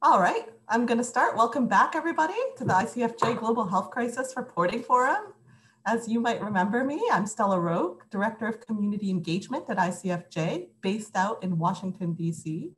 All right, I'm going to start. Welcome back, everybody, to the ICFJ Global Health Crisis Reporting Forum. As you might remember me, I'm Stella Roque, Director of Community Engagement at ICFJ, based out in Washington, D.C.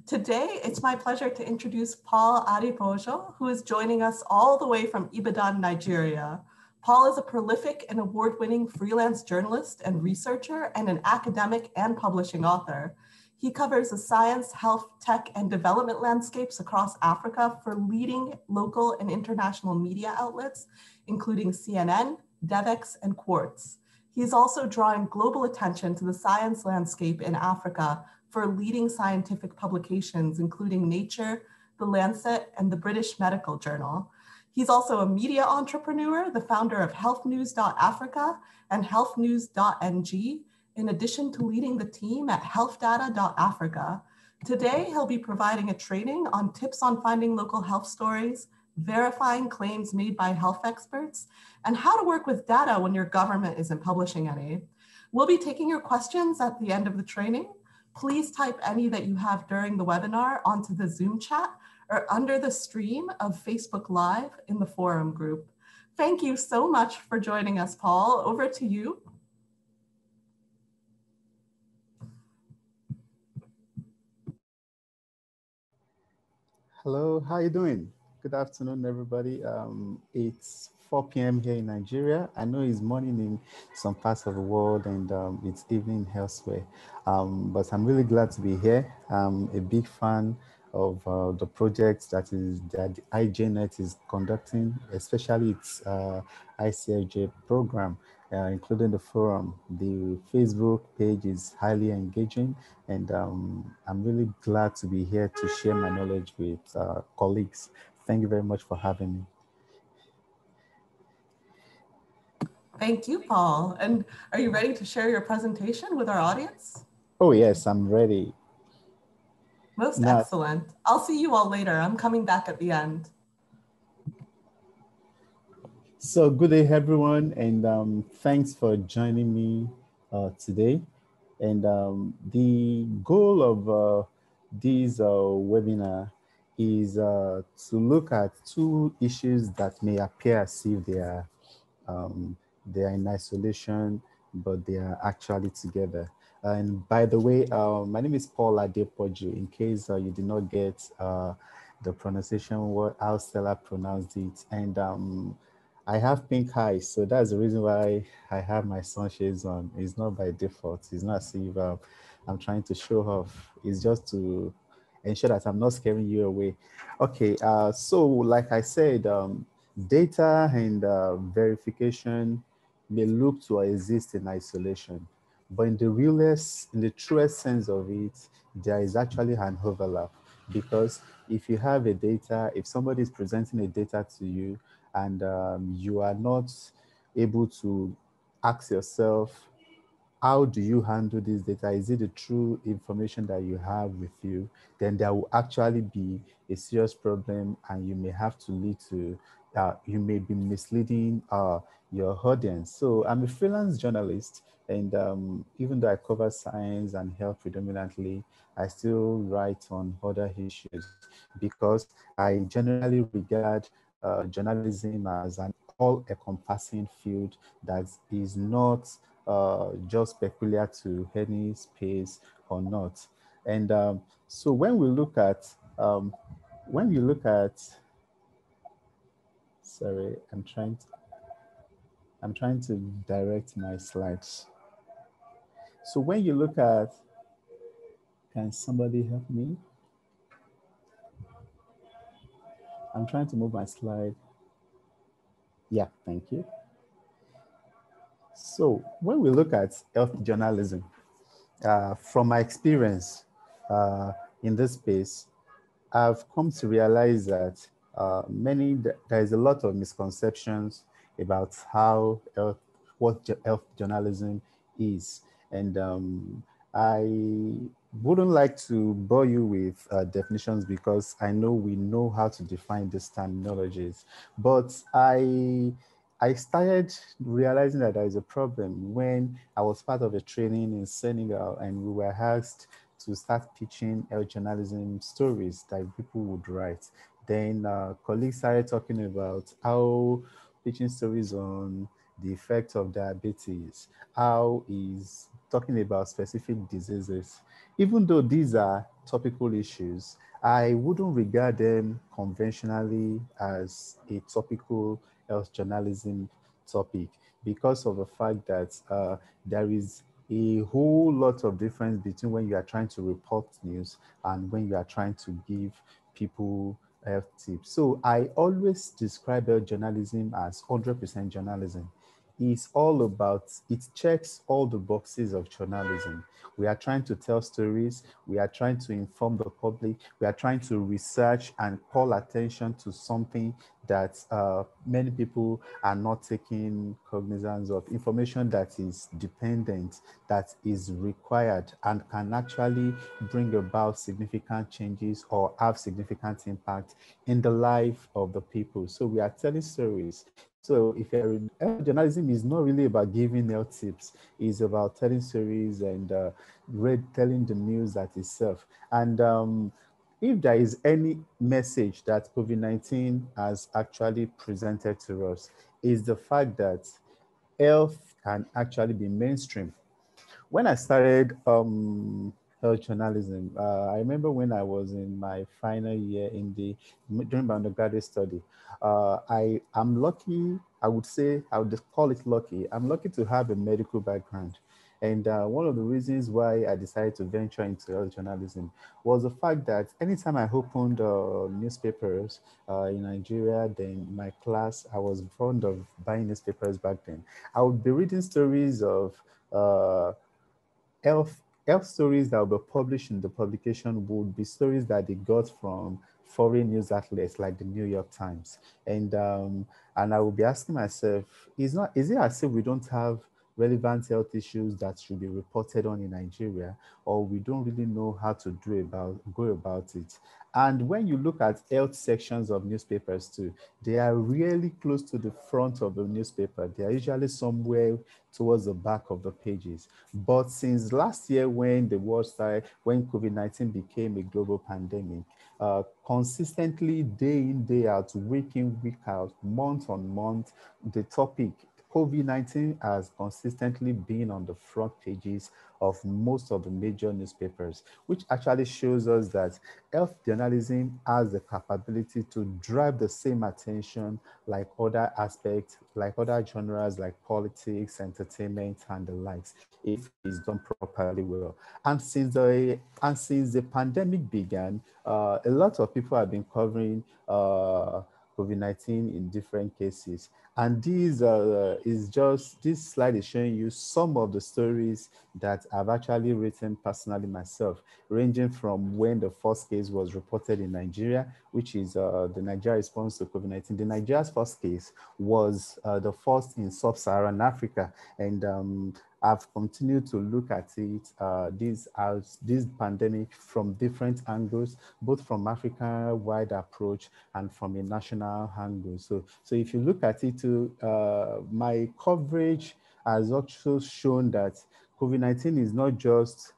Today, it's my pleasure to introduce Paul Adepoju, who is joining us all the way from Ibadan, Nigeria. Paul is a prolific and award-winning freelance journalist and researcher and an academic and publishing author. He covers the science, health, tech, and development landscapes across Africa for leading local and international media outlets, including CNN, Devex, and Quartz. He's also drawing global attention to the science landscape in Africa for leading scientific publications, including Nature, the Lancet, and the British Medical Journal. He's also a media entrepreneur, the founder of healthnews.africa and healthnews.ng, in addition to leading the team at healthdata.africa. Today, he'll be providing a training on tips on finding local health stories, verifying claims made by health experts, and how to work with data when your government isn't publishing any. We'll be taking your questions at the end of the training. Please type any that you have during the webinar onto the Zoom chat or under the stream of Facebook Live in the forum group. Thank you so much for joining us, Paul. Over to you. Hello, how are you doing? Good afternoon, everybody. It's 4 p.m. here in Nigeria. I know it's morning in some parts of the world and it's evening elsewhere. But I'm really glad to be here. I'm a big fan of the project that IJNet is conducting, especially its ICFJ program, including the forum. The Facebook page is highly engaging, and I'm really glad to be here to share my knowledge with colleagues. Thank you very much for having me. Thank you, Paul. And are you ready to share your presentation with our audience? Oh, yes, I'm ready. Most excellent. I'll see you all later. I'm coming back at the end. So good day, everyone, and thanks for joining me today. And the goal of this webinar is to look at two issues that may appear as if they are in isolation, but they are actually together. And by the way, my name is Paul Adepoju, in case you did not get the pronunciation, how Stella pronounced it. And I have pink eyes, so that's the reason why I have my sunshades on. It's not by default. It's not as if I'm trying to show off. It's just to ensure that I'm not scaring you away. Okay, so like I said, data and verification may look to exist in isolation, but in the truest sense of it, there is actually an overlap. Because if you have a data, if somebody is presenting a data to you and you are not able to ask yourself, how do you handle this data? Is it the true information that you have with you? Then there will actually be a serious problem, and you may have to lead to, you may be misleading your audience. So I'm a freelance journalist, and even though I cover science and health predominantly, I still write on other issues because I generally regard journalism as an all-encompassing field that is not just peculiar to any space or not. And so when we look at, sorry, I'm trying to direct my slides. So when you look at, can somebody help me? I'm trying to move my slide. Yeah, thank you. So when we look at health journalism, from my experience in this space, I've come to realize that there is a lot of misconceptions about what health journalism is. And I wouldn't like to bore you with definitions because I know we know how to define these terminologies, but I started realizing that there is a problem when I was part of a training in Senegal and we were asked to start pitching health journalism stories that people would write. Then colleagues started talking about how pitching stories on the effect of diabetes, how is talking about specific diseases. Even though these are topical issues, I wouldn't regard them conventionally as a topical health journalism topic because of the fact that there is a whole lot of difference between when you are trying to report news and when you are trying to give people health tips. So I always describe health journalism as 100% journalism. It's all about, it checks all the boxes of journalism. We are trying to tell stories. We are trying to inform the public. We are trying to research and call attention to something that many people are not taking cognizance of, information that is dependent, that is required, and can actually bring about significant changes or have significant impact in the life of the people. So we are telling stories. So if health journalism is not really about giving health tips, it's about telling stories and telling the news that itself. And if there is any message that COVID-19 has actually presented to us, is the fact that health can actually be mainstream. When I started health journalism, I remember when I was in my final year during my undergraduate study, I am lucky, I would say, I would call it lucky. I'm lucky to have a medical background. And one of the reasons why I decided to venture into health journalism was the fact that anytime I opened newspapers in Nigeria, then my class, I was fond of buying newspapers back then. I would be reading stories of uh, health stories that will be published in the publication would be stories that they got from foreign news outlets like the New York Times. And I will be asking myself, is it as if we don't have relevant health issues that should be reported on in Nigeria, or we don't really know how to go about it? And when you look at health sections of newspapers too, they are really close to the front of the newspaper. They are usually somewhere towards the back of the pages. But since last year, when the world started, when COVID-19 became a global pandemic, consistently day in, day out, week in, week out, month on month, the topic COVID-19 has consistently been on the front pages of most of the major newspapers, which actually shows us that health journalism has the capability to drive the same attention like other aspects, like other genres like politics, entertainment, and the likes, if it is done properly well. And since the pandemic began, a lot of people have been covering COVID-19 in different cases. And this slide is showing you some of the stories that I've actually written personally myself, ranging from when the first case was reported in Nigeria, which is the Nigeria response to COVID-19. The Nigeria's first case was the first in sub-Saharan Africa. And I've continued to look at it, this pandemic from different angles, both from Africa-wide approach and from a national angle. So if you look at it, my coverage has also shown that COVID-19 is not just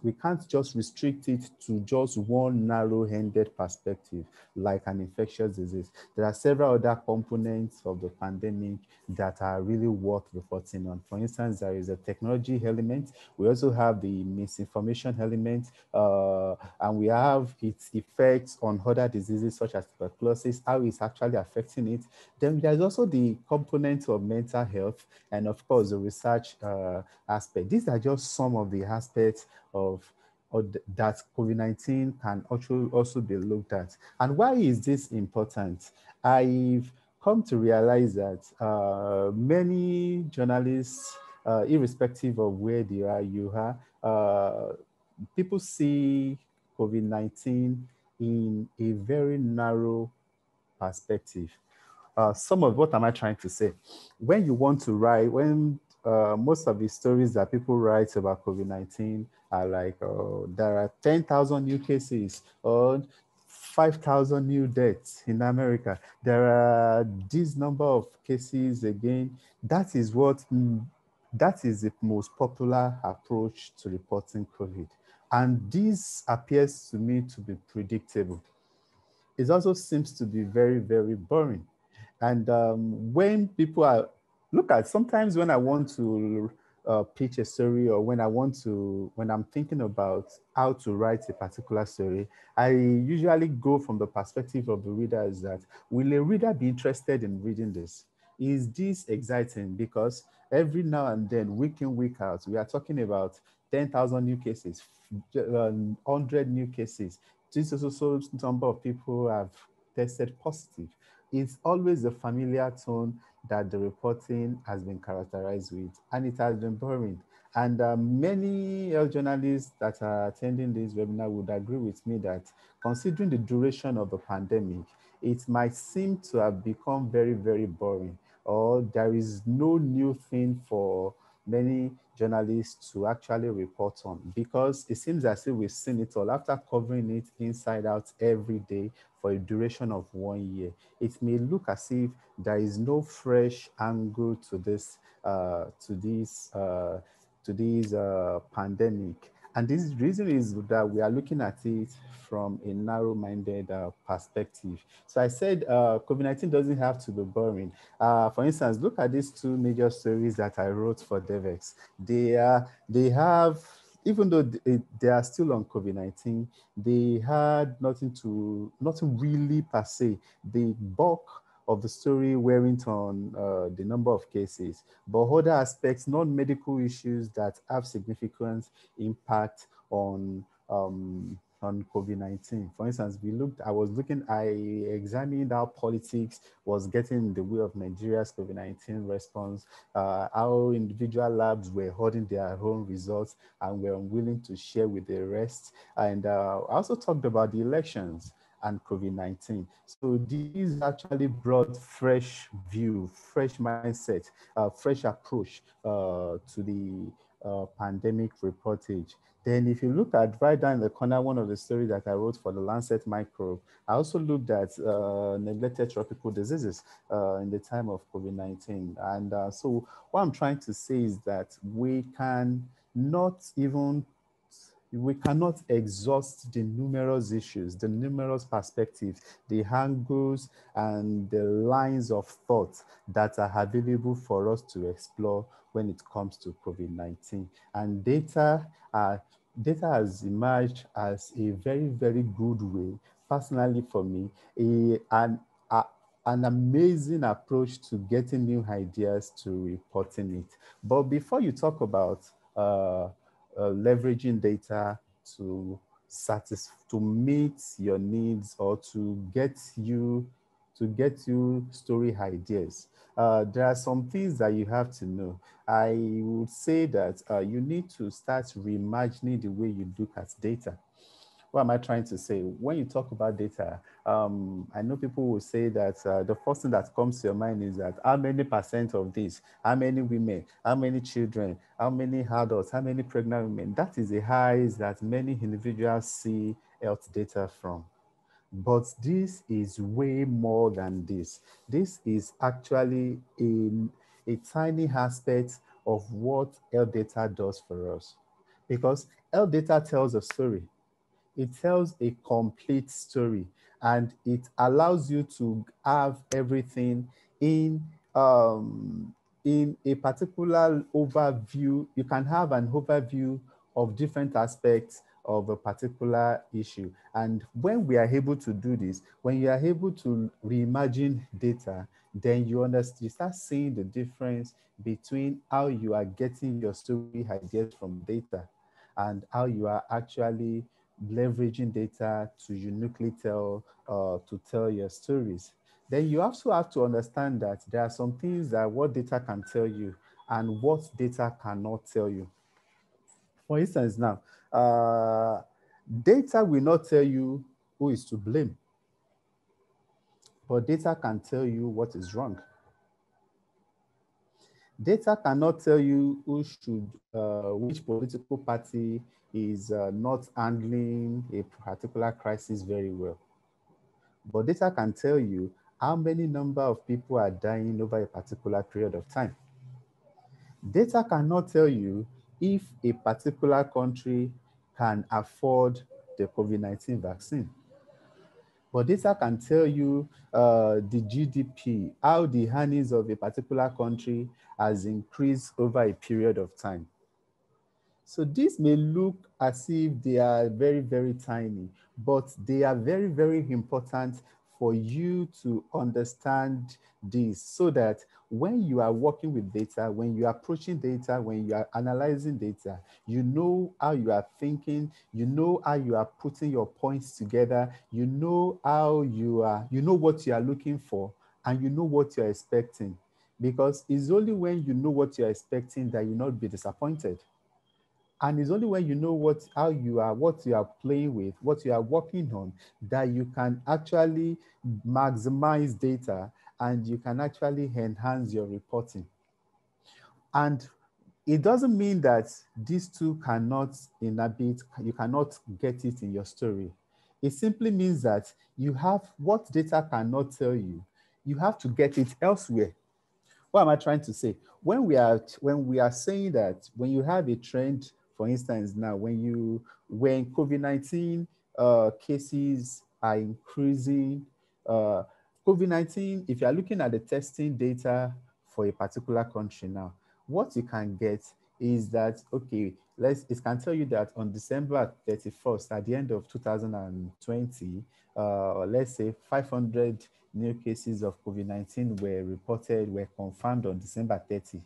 we can't just restrict it to just one narrow-handed perspective, like an infectious disease. There are several other components of the pandemic that are really worth reporting on. For instance, there is a technology element. We also have the misinformation element, and we have its effects on other diseases such as tuberculosis, how it's actually affecting it. Then there's also the component of mental health, and of course, the research aspect. These are just some of the aspects that COVID-19 can also be looked at. And why is this important? I've come to realize that many journalists, irrespective of where you are, people see COVID-19 in a very narrow perspective. Some of what am I trying to say? When you want to write, when most of the stories that people write about COVID-19 are like, there are 10,000 new cases or 5,000 new deaths in America. There are this number of cases again. That is the most popular approach to reporting COVID. And this appears to me to be predictable. It also seems to be very, very boring. And when people are, look at, sometimes when I want to pitch a story, or when I'm thinking about how to write a particular story, I usually go from the perspective of the reader. Is that, will a reader be interested in reading this? Is this exciting? Because every now and then, week in, week out, we are talking about 10,000 new cases, 100 new cases. This is also number of people have tested positive. It's always a familiar tone that the reporting has been characterized with, and it has been boring. And many health journalists that are attending this webinar would agree with me that, considering the duration of the pandemic, it might seem to have become very, very boring, or there is no new thing for many journalists to actually report on, because it seems as if we've seen it all after covering it inside out every day for a duration of 1 year. It may look as if there is no fresh angle to this pandemic. And this reason is that we are looking at it from a narrow-minded perspective. So I said COVID-19 doesn't have to be boring. For instance, look at these two major stories that I wrote for Devex. They have, even though they are still on COVID-19, they had nothing really per se. The bulk of the story weren't on the number of cases, but other aspects, non-medical issues that have significant impact on COVID-19. For instance, I examined how politics was getting in the way of Nigeria's COVID-19 response, how individual labs were holding their own results and were unwilling to share with the rest. And I also talked about the elections and COVID-19. So these actually brought fresh view, fresh mindset, fresh approach to the pandemic reportage. Then if you look at right down in the corner, one of the stories that I wrote for the Lancet microbe, I also looked at neglected tropical diseases in the time of COVID-19. And so what I'm trying to say is that we cannot exhaust the numerous issues, the numerous perspectives, the angles, and the lines of thought that are available for us to explore when it comes to COVID-19. And data has emerged as a very, very good way, personally for me, an amazing approach to getting new ideas, to reporting it. But before you talk about leveraging data to meet your needs, or to get you story ideas, there are some things that you have to know. I would say that you need to start reimagining the way you look at data. What am I trying to say? When you talk about data, I know people will say that the first thing that comes to your mind is that how many percent of this, how many women, how many children, how many adults, how many pregnant women. That is the highs that many individuals see health data from. But this is way more than this. This is actually a tiny aspect of what health data does for us. Because health data tells a story. It tells a complete story, and it allows you to have everything in a particular overview. You can have an overview of different aspects of a particular issue. And when we are able to do this, when you are able to reimagine data, then you start seeing the difference between how you are getting your story ideas from data and how you are actually leveraging data to uniquely tell your stories. Then you also have to understand that there are some things that what data can tell you and what data cannot tell you. For instance, now, data will not tell you who is to blame, but data can tell you what is wrong. Data cannot tell you which political party is not handling a particular crisis very well. But data can tell you how many number of people are dying over a particular period of time. Data cannot tell you if a particular country can afford the COVID-19 vaccine. But data can tell you the GDP, how the earnings of a particular country has increased over a period of time. So this may look as if they are very, very tiny, but they are very, very important for you to understand this so that when you are working with data, when you are approaching data, when you are analyzing data, you know how you are thinking, you know how you are putting your points together, you know how you know what you are looking for, and you know what you're expecting. Because it's only when you know what you're expecting that you'll not be disappointed. And it's only when you know what you are playing with, what you are working on, that you can actually maximize data and you can actually enhance your reporting. And it doesn't mean that these two cannot inhabit, you cannot get it in your story. It simply means that you have what data cannot tell you, you have to get it elsewhere. What am I trying to say? When we are saying that when you have a trend, for instance, now when COVID-19 cases are increasing, COVID-19, if you are looking at the testing data for a particular country now, what you can get is that, okay, it can tell you that on December 31st, at the end of 2020, let's say 500 new cases of COVID-19 were confirmed on December 30.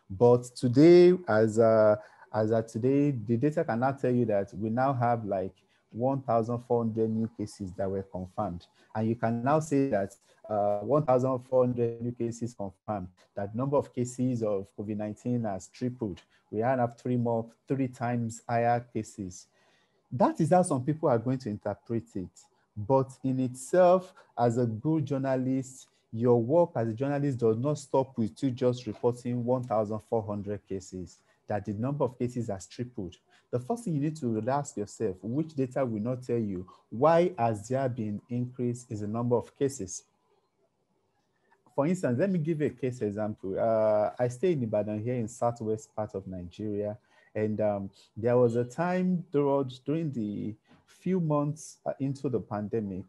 But today, as of today, the data can now tell you that we now have like 1,400 new cases that were confirmed. And you can now say that 1,400 new cases confirmed, that number of cases of COVID-19 has tripled. We have three times higher cases. That is how some people are going to interpret it. But in itself, as a good journalist, your work as a journalist does not stop with you just reporting 1,400 cases, that the number of cases has tripled. The first thing you need to ask yourself, which data will not tell you why has there been increase in the number of cases? For instance, let me give you a case example. I stay in Ibadan here in southwest part of Nigeria. And there was a time during the few months into the pandemic,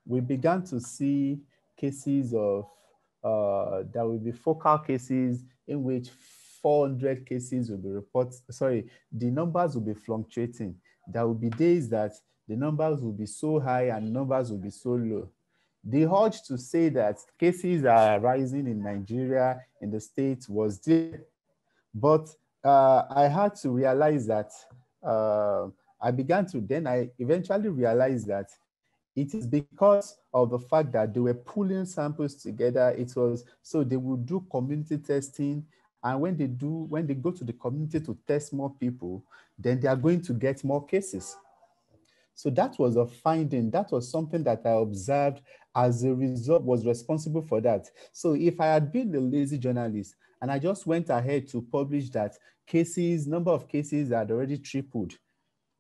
we began to see cases of, there will be focal cases in which 400 cases will be reported. Sorry, the numbers will be fluctuating. There will be days that the numbers will be so high and numbers will be so low. The urge to say that cases are rising in Nigeria, in the States, was there. But I had to realize that, I eventually realized that it is because of the fact that they were pulling samples together. So they would do community testing. And when they go to the community to test more people, then they are going to get more cases. So that was a finding. That was something that I observed as a result, was responsible for that. So if I had been a lazy journalist and I just went ahead to publish that number of cases had already tripled,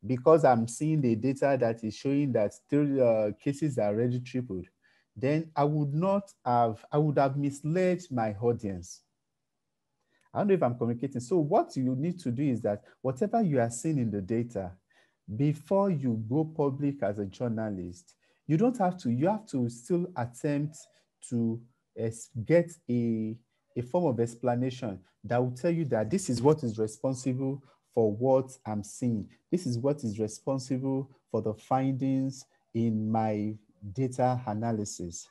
because I'm seeing the data that is showing that still cases are already tripled, then I would have misled my audience. I don't know if I'm communicating. So what you need to do is that whatever you are seeing in the data, before you go public as a journalist, you have to still attempt to get a form of explanation that will tell you that this is what is responsible for what I'm seeing. This is what is responsible for the findings in my data analysis.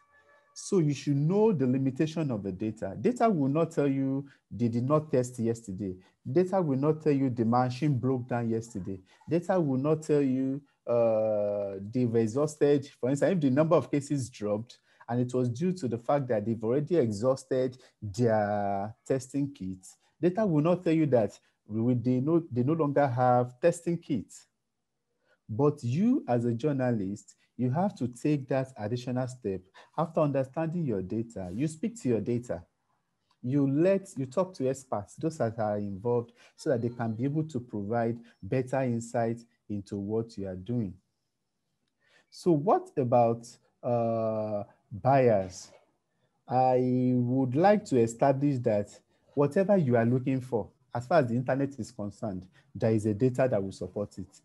So you should know the limitation of the data. Data will not tell you they did not test yesterday. Data will not tell you the machine broke down yesterday. Data will not tell you they've exhausted. For instance, if the number of cases dropped and it was due to the fact that they've already exhausted their testing kits, data will not tell you that they no longer have testing kits. But you, as a journalist, you have to take that additional step. After understanding your data, you speak to your data. You talk to experts, those that are involved, so that they can be able to provide better insight into what you are doing. So what about buyers? I would like to establish that whatever you are looking for as far as the internet is concerned, there is a data that will support it.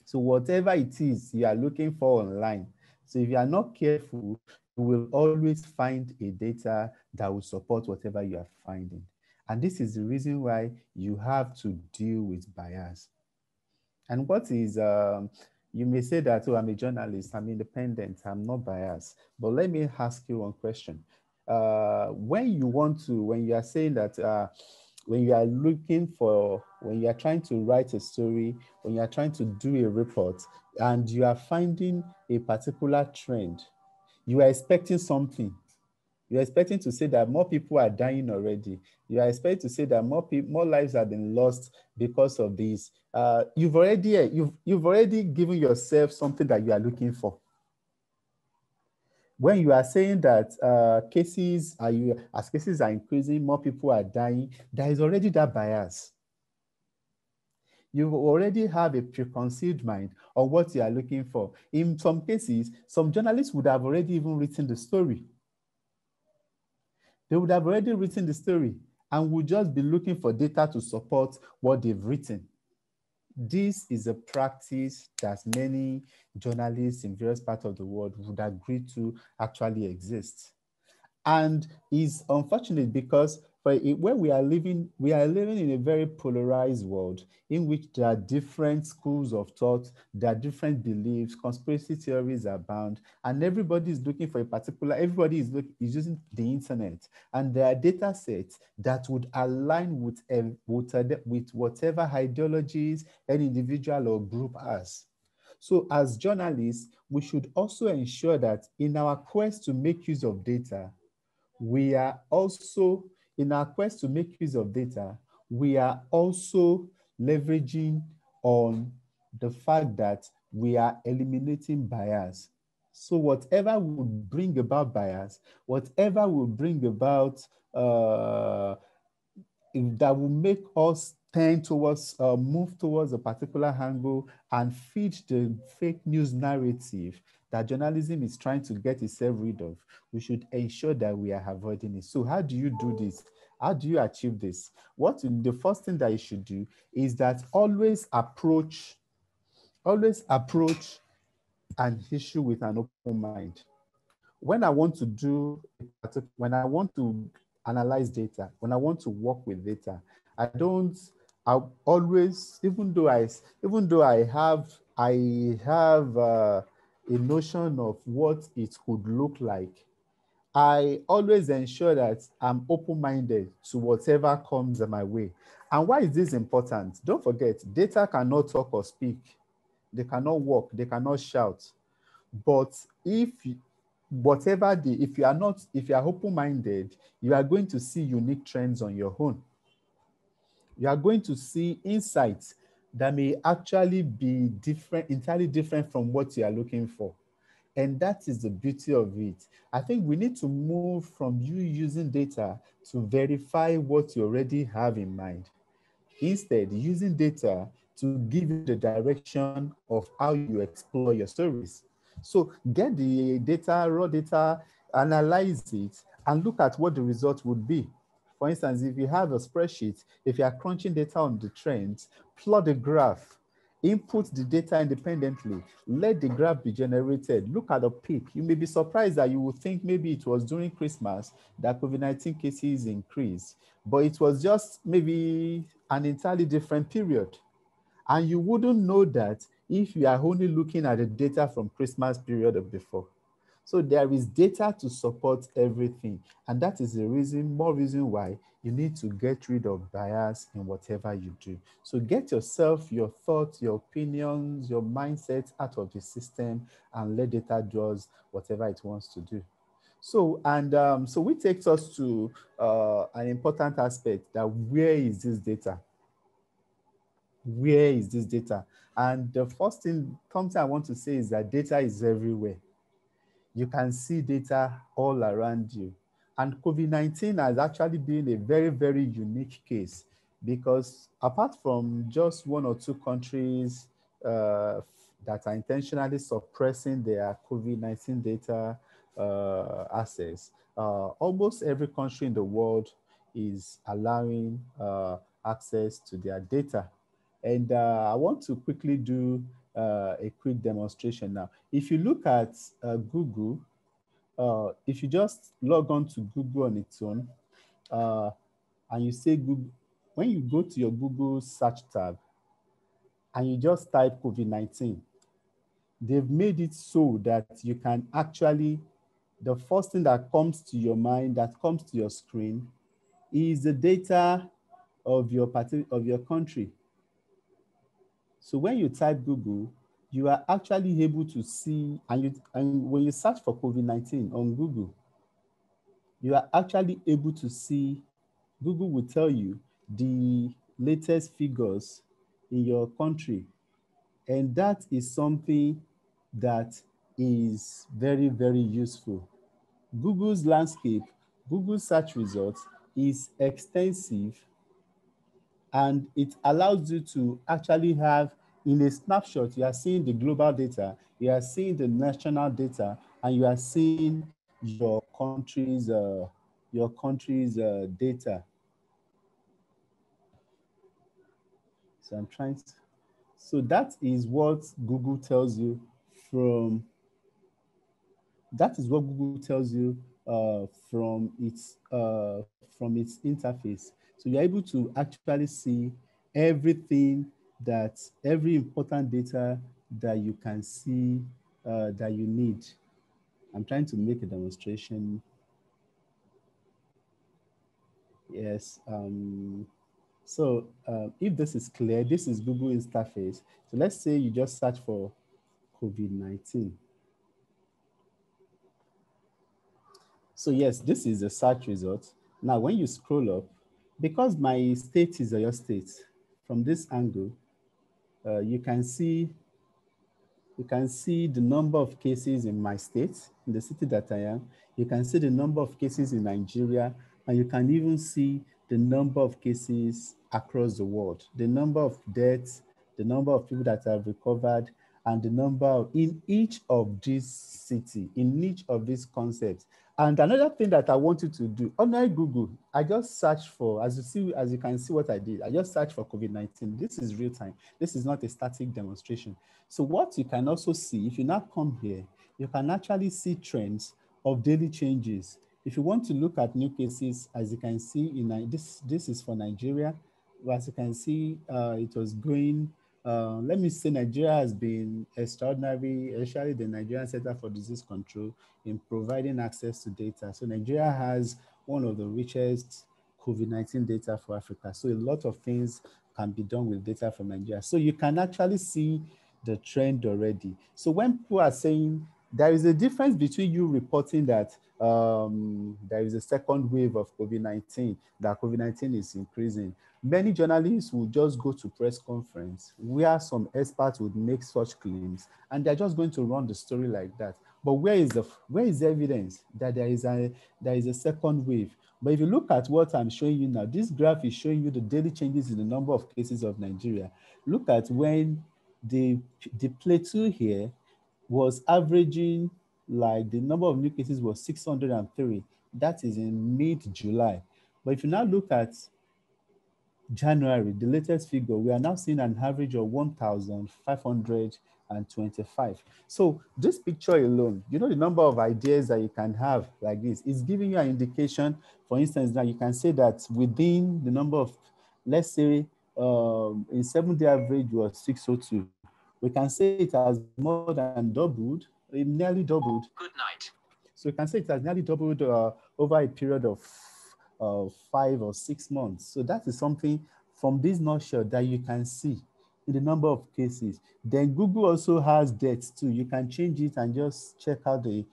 So whatever it is you are looking for online, so if you are not careful, you will always find a data that will support whatever you are finding. And this is the reason why you have to deal with bias. And what is, you may say that, oh, I'm a journalist, I'm independent, I'm not biased. But let me ask you one question. When you are saying that, when you are looking for, when you are trying to write a story, when you are trying to do a report, and you are finding a particular trend, you are expecting something. You're expecting to say that more people are dying already. You are expecting to say that more lives have been lost because of this. You've already given yourself something that you are looking for. When you are saying that as cases are increasing, more people are dying, there is already that bias. You already have a preconceived mind of what you are looking for. In some cases, some journalists would have already even written the story. They would have already written the story and would just be looking for data to support what they've written. This is a practice that many journalists in various parts of the world would agree to actually exist. And is unfortunate because where we are living in a very polarized world in which there are different schools of thought, there are different beliefs, conspiracy theories abound, and everybody is looking for everybody is using the internet, and there are data sets that would align with whatever ideologies any individual or group has. So as journalists, we should also ensure that in our quest to make use of data, we are also, in our quest to make use of data, we are also leveraging on the fact that we are eliminating bias. So whatever would bring about bias, whatever will bring about that will make us tend towards, move towards a particular angle and feed the fake news narrative that journalism is trying to get itself rid of, we should ensure that we are avoiding it. So how do you do this? How do you achieve this? The first thing that you should do is that always approach an issue with an open mind. When I want to analyze data, when I want to work with data, I always, even though I have a notion of what it could look like, I always ensure that I'm open-minded to whatever comes my way. And why is this important? Don't forget, data cannot talk or speak. They cannot walk, they cannot shout. But if you are open-minded, you are going to see unique trends on your own. You are going to see insights that may actually be entirely different from what you are looking for. And that is the beauty of it. I think we need to move from you using data to verify what you already have in mind. Instead, using data to give you the direction of how you explore your stories. So get the data, raw data, analyze it, and look at what the result would be. For instance, if you have a spreadsheet, if you are crunching data on the trends, plot the graph, input the data independently, let the graph be generated, look at the peak. You may be surprised that you would think maybe it was during Christmas that COVID-19 cases increased, but it was just maybe an entirely different period. And you wouldn't know that if you are only looking at the data from Christmas period or before. So there is data to support everything. And that is more reason why you need to get rid of bias in whatever you do. So get yourself, your thoughts, your opinions, your mindset out of the system and let data do whatever it wants to do. So, so which takes us to an important aspect, that where is this data? Where is this data? And the first thing, something I want to say is that data is everywhere. You can see data all around you. And COVID-19 has actually been a very, very unique case, because apart from just one or two countries that are intentionally suppressing their COVID-19 data access, almost every country in the world is allowing access to their data. And I want to quickly do a quick demonstration now. If you look at Google, if you just log on to Google on its own, and you say Google, when you go to your Google search tab and you just type COVID-19, they've made it so that you can actually, the first thing that comes to your mind, that comes to your screen, is the data of your country. So when you type Google, you are actually able to see, and when you search for COVID-19 on Google, you are actually able to see, Google will tell you the latest figures in your country. And that is something that is very, very useful. Google's landscape, Google search results is extensive, and it allows you to actually have, in a snapshot, you are seeing the global data, you are seeing the national data, and you are seeing your country's data. So I'm trying to, so that is what Google tells you from, that is what Google tells you from its interface. So you're able to actually see everything, that every important data that you can see that you need. I'm trying to make a demonstration. Yes. So if this is clear, this is Google interface. So let's say you just search for COVID-19. So yes, this is the search result. Now, when you scroll up, because my state is your state, from this angle, you can see the number of cases in my state, in the city that I am. You can see the number of cases in Nigeria, and you can even see the number of cases across the world, the number of deaths, the number of people that have recovered, and the number of, in each of these cities, in each of these concepts. And another thing that I want you to do, on my Google, I just search for, as you can see what I did, I just search for COVID-19. This is real time. This is not a static demonstration. So what you can also see, if you now come here, you can actually see trends of daily changes. If you want to look at new cases, as you can see, in this is for Nigeria. As you can see, it was going, let me say Nigeria has been extraordinary, especially the Nigerian Center for Disease Control, in providing access to data. So Nigeria has one of the richest COVID-19 data for Africa. So a lot of things can be done with data from Nigeria. So you can actually see the trend already. So when people are saying there is a difference between you reporting that there is a second wave of COVID-19, that COVID-19 is increasing. Many journalists will just go to press conference where some experts would make such claims, and they're just going to run the story like that. But where is the evidence that there is a second wave? But if you look at what I'm showing you now, this graph is showing you the daily changes in the number of cases of Nigeria. Look at when the plateau here was averaging, like the number of new cases was 603. That is in mid-July. But if you now look at January, the latest figure, we are now seeing an average of 1,525. So this picture alone, you know, the number of ideas that you can have like this is giving you an indication. For instance, now you can say that within the number of, let's say in 7-day average was 602. We can say it has more than doubled, it nearly doubled. Good night. So you can say it has nearly doubled over a period of 5 or 6 months. So that is something from this nutshell that you can see in the number of cases. Then Google also has deaths too. You can change it and just check out the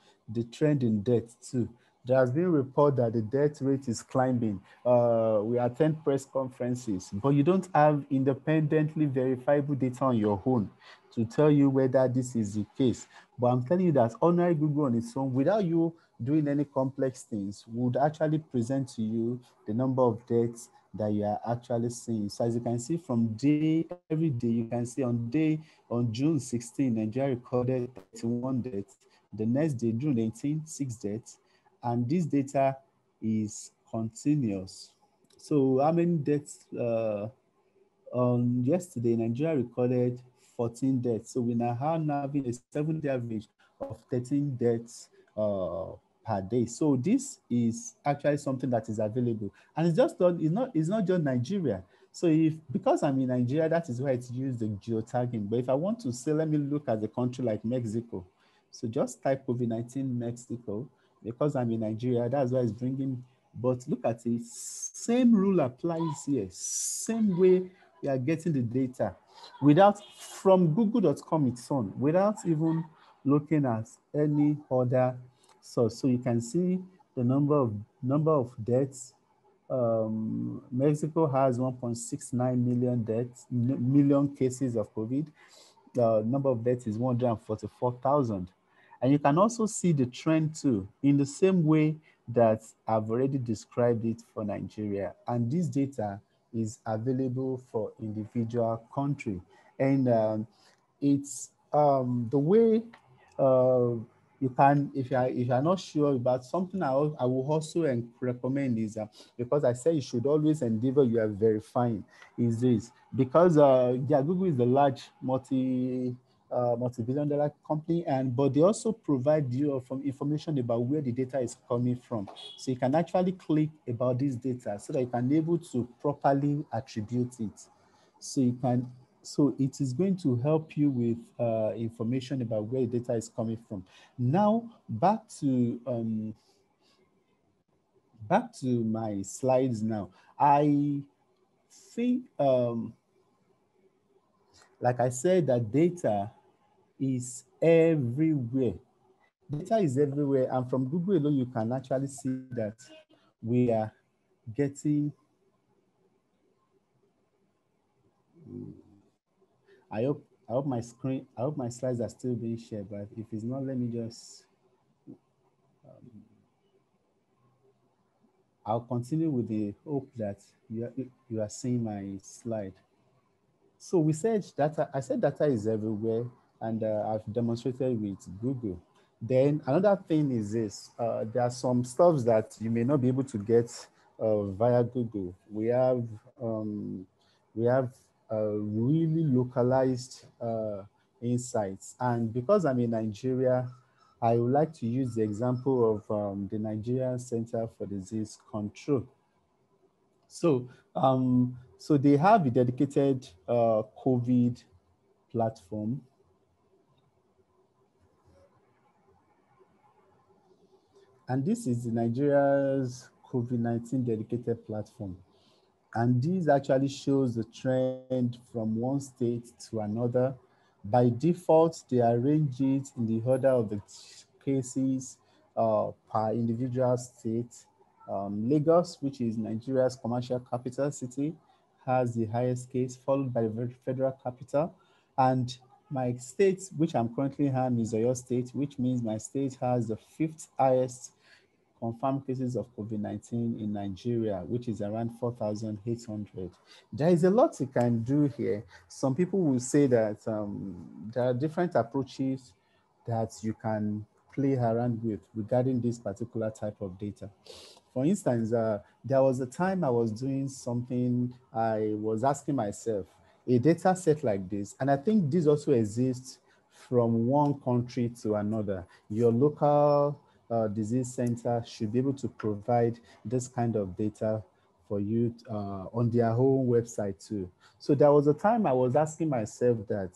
trend in deaths too. There has been a report that the death rate is climbing. We attend press conferences, but you don't have independently verifiable data on your own to tell you whether this is the case. But I'm telling you that ordinary Google on its own, without you doing any complex things, would actually present to you the number of deaths that you are actually seeing. So as you can see from every day, you can see on June 16, Nigeria recorded 31 deaths. The next day, June 18, 6 deaths. And this data is continuous. So how many deaths on yesterday? Nigeria recorded 14 deaths. So we now having a 7-day average of 13 deaths per day. So this is actually something that is available, and it's not just Nigeria. So because I'm in Nigeria, that is why it's used the geotagging. But if I want to say, let me look at the country like Mexico. So just type COVID-19 Mexico. Because I'm in Nigeria, that's why it's bringing. But look at it, same rule applies here. Same way we are getting the data without, from google.com its own, without even looking at any other source. So you can see the number of deaths. Mexico has 1.69 million deaths, million cases of COVID. The number of deaths is 144,000. And you can also see the trend too, in the same way that I've already described it for Nigeria. And this data is available for individual country. And it's the way you can, if you're not sure about something, I will also recommend is because I say you should always endeavor you are verifying is this, because Google is a large multi-billion dollar company, but they also provide you from information about where the data is coming from. So you can actually click about this data so that you can be able to properly attribute it. So it is going to help you with information about where the data is coming from. Now back to my slides. Now I think like I said, that data is everywhere. Data is everywhere, and from Google alone, you can actually see that we are getting. I hope my slides are still being shared, but if it's not, let me just. I'll continue with the hope that you are seeing my slide. So we said data. I said data is everywhere, and I've demonstrated with Google. Then another thing is this: there are some stuff that you may not be able to get via Google. We have really localized insights, and because I'm in Nigeria, I would like to use the example of the Nigerian Center for Disease Control. So they have a dedicated COVID platform. And this is the Nigeria's COVID-19 dedicated platform. And this actually shows the trend from one state to another. By default, they arrange it in the order of the cases per individual state. Lagos, which is Nigeria's commercial capital city, has the highest case, followed by the federal capital. And my state, which I'm currently in, is Oyo State, which means my state has the 5th highest confirmed cases of COVID-19 in Nigeria, which is around 4,800. There is a lot you can do here. Some people will say that there are different approaches that you can play around with regarding this particular type of data. For instance, there was a time I was doing something, I was asking myself, a data set like this, and I think this also exists from one country to another. Your local disease center should be able to provide this kind of data for you on their own website too. So there was a time I was asking myself that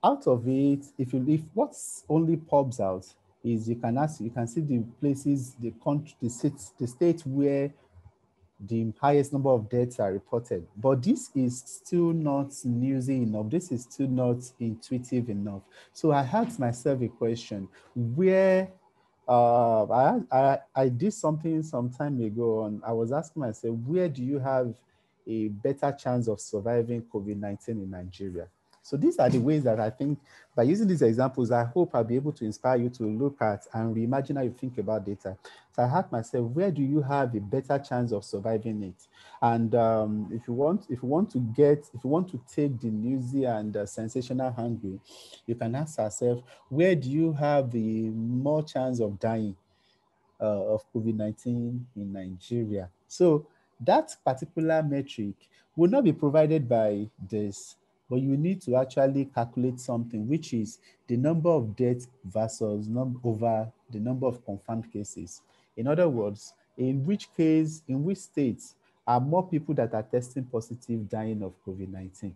out of it, if what only pops out is you can see the places, the country, the states where the highest number of deaths are reported. But this is still not newsy enough. This is still not intuitive enough. So I asked myself a question where I did something some time ago, and I was asking myself, where do you have a better chance of surviving COVID-19 in Nigeria? So these are the ways that I think, by using these examples, I hope I'll be able to inspire you to look at and reimagine how you think about data. So I asked myself, where do you have a better chance of surviving it? And if you want to take the newsy and sensational angle, you can ask yourself, where do you have the more chance of dying of COVID-19 in Nigeria? So that particular metric will not be provided by this, but you need to actually calculate something, which is the number of deaths versus over the number of confirmed cases. In other words, in which case, in which states are more people that are testing positive dying of COVID-19?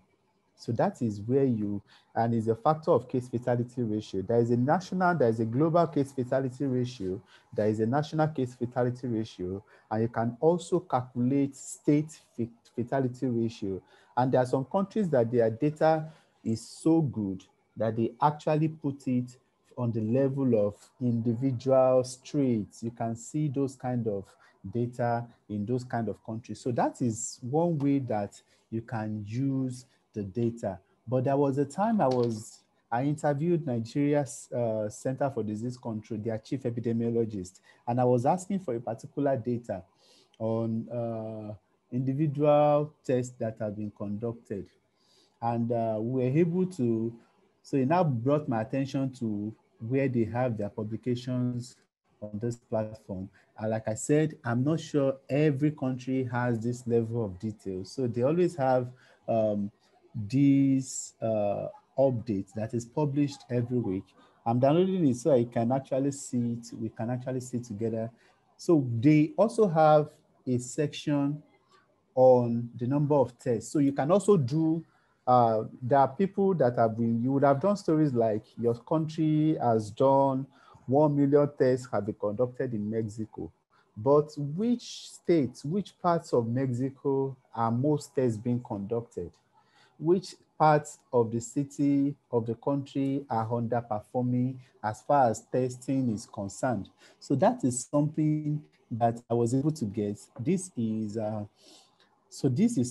So that is where you, and is a factor of case fatality ratio. There is a national, there is a global case fatality ratio, there is a national case fatality ratio, and you can also calculate state fatality ratio. And there are some countries that their data is so good that they actually put it on the level of individual streets. You can see those kind of data in those kind of countries. So that is one way that you can use the data. But there was a time I interviewed Nigeria's Center for Disease Control, their chief epidemiologist, and I was asking for a particular data on individual tests that have been conducted. And we were able to, so it now brought my attention to where they have their publications on this platform. And like I said, I'm not sure every country has this level of detail. So they always have these updates that is published every week. I'm downloading it so I can actually see it. We can actually see it together. So they also have a section on the number of tests. So you can also do, there are people that have been, you would have done stories like your country has done 1 million tests have been conducted in Mexico. But which states, which parts of Mexico are most tests being conducted? Which parts of the city, of the country are underperforming as far as testing is concerned? So that is something that I was able to get. This is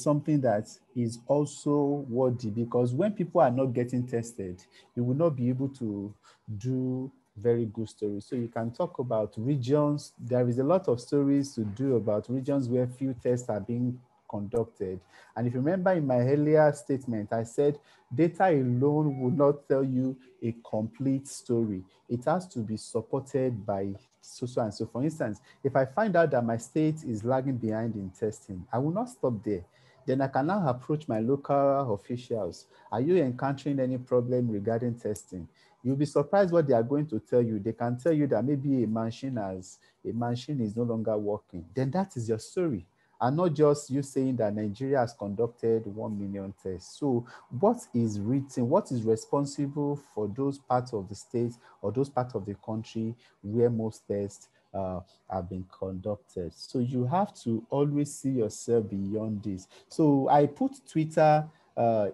something that is also worthy, because when people are not getting tested, you will not be able to do very good stories. So you can talk about regions. There is a lot of stories to do about regions where few tests are being conducted. And if you remember in my earlier statement, I said data alone will not tell you a complete story. It has to be supported by so and so. For instance, if I find out that my state is lagging behind in testing, I will not stop there. Then I can now approach my local officials. Are you encountering any problem regarding testing? You'll be surprised what they are going to tell you. They can tell you that maybe a machine is no longer working. Then that is your story. And not just you saying that Nigeria has conducted 1 million tests. So what is written, what is responsible for those parts of the state or those parts of the country where most tests have been conducted? So you have to always see yourself beyond this. So I put Twitter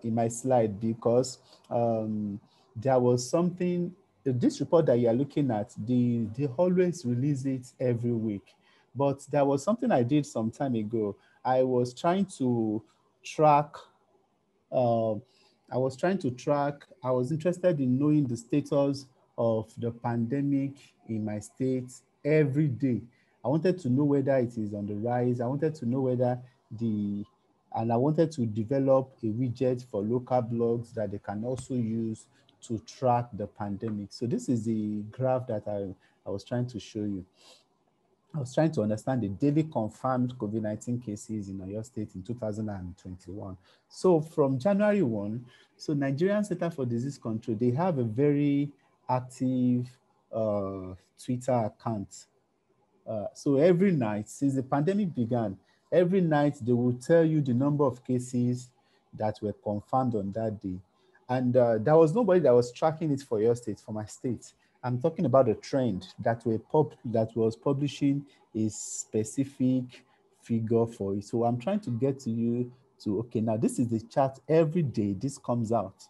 in my slide because there was something, this report that you're looking at, they always release it every week. But there was something I did some time ago. I was trying to track, uh, I was interested in knowing the status of the pandemic in my state every day. I wanted to know whether it is on the rise. I wanted to know whether and I wanted to develop a widget for local blogs that they can also use to track the pandemic. So this is the graph that I was trying to show you. I was trying to understand the daily confirmed COVID-19 cases in Oyo State in 2021. So from January 1, so Nigerian Center for Disease Control, they have a very active Twitter account. So every night, since the pandemic began, every night they will tell you the number of cases that were confirmed on that day. And there was nobody that was tracking it for your state, for my state. I'm talking about a trend that was publishing a specific figure for it. So I'm trying to get to you to, okay, now this is the chart every day this comes out.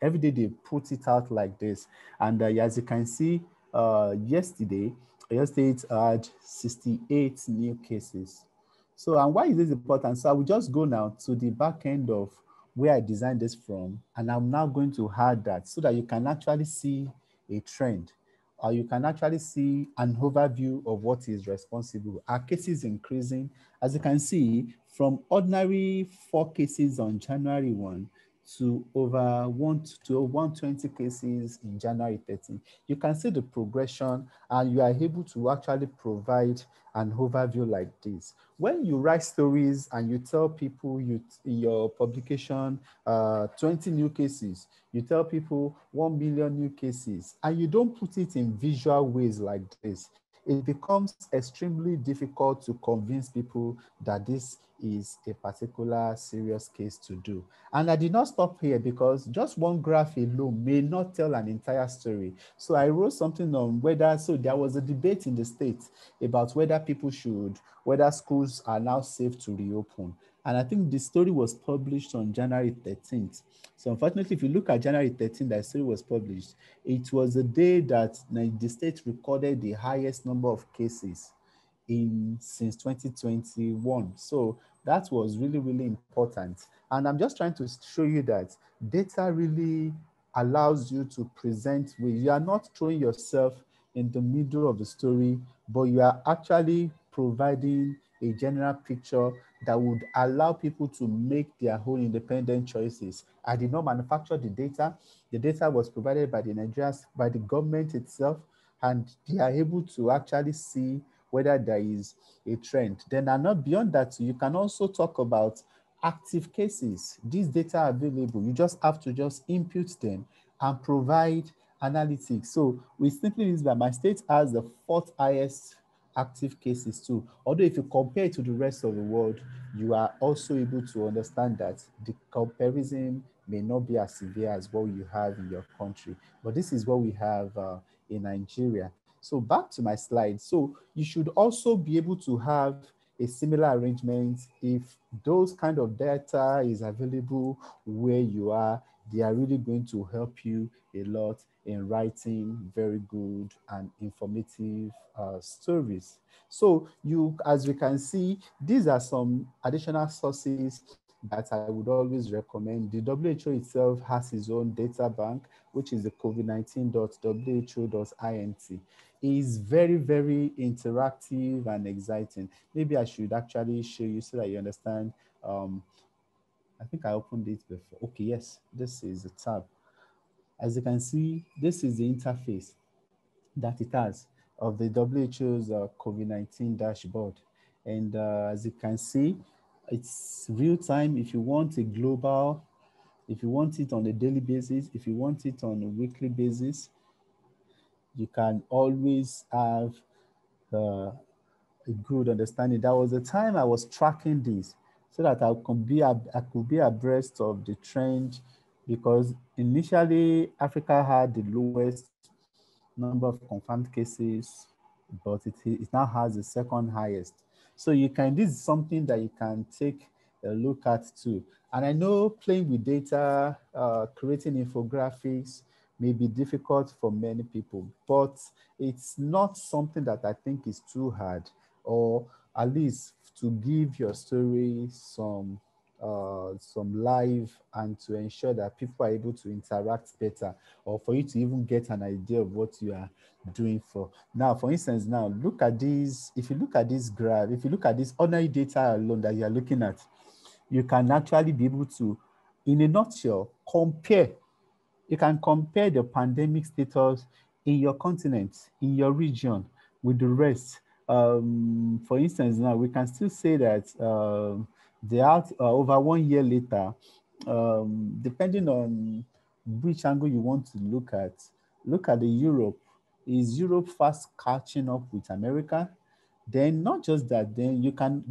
Every day they put it out like this. And as you can see, yesterday, Oyo State had 68 new cases. So, and why is this important? So I will just go now to the back end of where I designed this from, and I'm now going to add that so that you can actually see a trend, or you can actually see an overview of what is responsible. Are cases increasing? As you can see, from ordinary 4 cases on January 1 to over 120 cases in January 13. You can see the progression, and you are able to actually provide an overview like this. When you write stories and you tell people in your publication 20 new cases, you tell people 1 million new cases, and you don't put it in visual ways like this, it becomes extremely difficult to convince people that this is a particular serious case to do. And I did not stop here, because just one graph alone may not tell an entire story. So I wrote something on so there was a debate in the state about whether schools are now safe to reopen. And I think the story was published on January 13th. So unfortunately, if you look at January 13th, that story was published, it was the day that the state recorded the highest number of cases since 2021. So that was really, really important. And I'm just trying to show you that data really allows you to present with, you are not throwing yourself in the middle of the story, but you are actually providing a general picture that would allow people to make their own independent choices. I did not manufacture the data. The data was provided by by the government itself, and they are able to actually see whether there is a trend. Then, and not beyond that, you can also talk about active cases. These data are available. You just have to just input them and provide analytics. So we simply means that my state has the fourth highest active cases too. Although if you compare it to the rest of the world, you are also able to understand that the comparison may not be as severe as what you have in your country. But this is what we have in Nigeria. So back to my slide. So you should also be able to have a similar arrangement if those kind of data is available where you are. They are really going to help you a lot in writing very good and informative stories. So as we can see, these are some additional sources that I would always recommend. The WHO itself has its own data bank, which is the covid19.who.int. Is very, very interactive and exciting. Maybe I should actually show you so that you understand. I think I opened it before. Okay, yes, this is the tab. As you can see, this is the interface that it has of the WHO's COVID-19 dashboard. And as you can see, it's real time. If you want a global, if you want it on a daily basis, if you want it on a weekly basis, you can always have a good understanding. That was the time I was tracking this so that I could be abreast of the trend, because initially Africa had the lowest number of confirmed cases, but it now has the second highest. So this is something that you can take a look at too. And I know playing with data, creating infographics may be difficult for many people, but it's not something that I think is too hard, or at least to give your story some live, and to ensure that people are able to interact better, or for you to even get an idea of what you are doing for. Now, for instance, look at these. If you look at this graph, if you look at this ordinary data alone that you are looking at, you can actually be able to, in a nutshell, compare. You can compare the pandemic status in your continent, in your region, with the rest. For instance, now we can still say that over 1 year later, depending on which angle you want to look at the Europe. Is Europe fast catching up with America? Then not just that, then you can,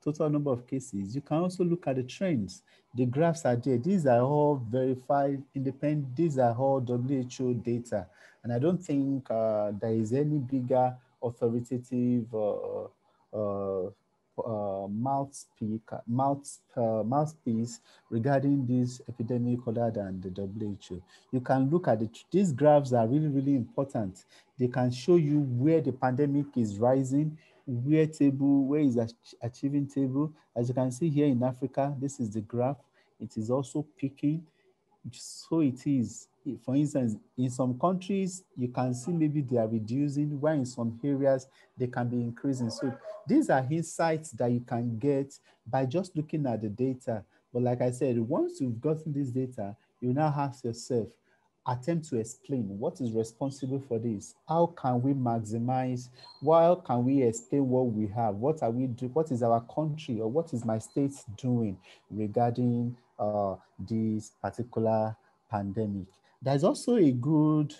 total number of cases, you can also look at the trends. The graphs are there. These are all verified, independent, these are all WHO data. And I don't think there is any bigger authoritative mouthpiece regarding this epidemic other than the WHO. You can look at it. These graphs are really, really important. They can show you where the pandemic is rising, where is achieving table. As you can see here in Africa, this is the graph. It is also peaking. So it is. For instance, in some countries, you can see maybe they are reducing, while in some areas, they can be increasing. So these are insights that you can get by just looking at the data. But like I said, once you've gotten this data, you now ask yourself, attempt to explain what is responsible for this. How can we maximize? How can we explain what we have? What are we doing? What is our country or what is my state doing regarding this particular pandemic? There's also a good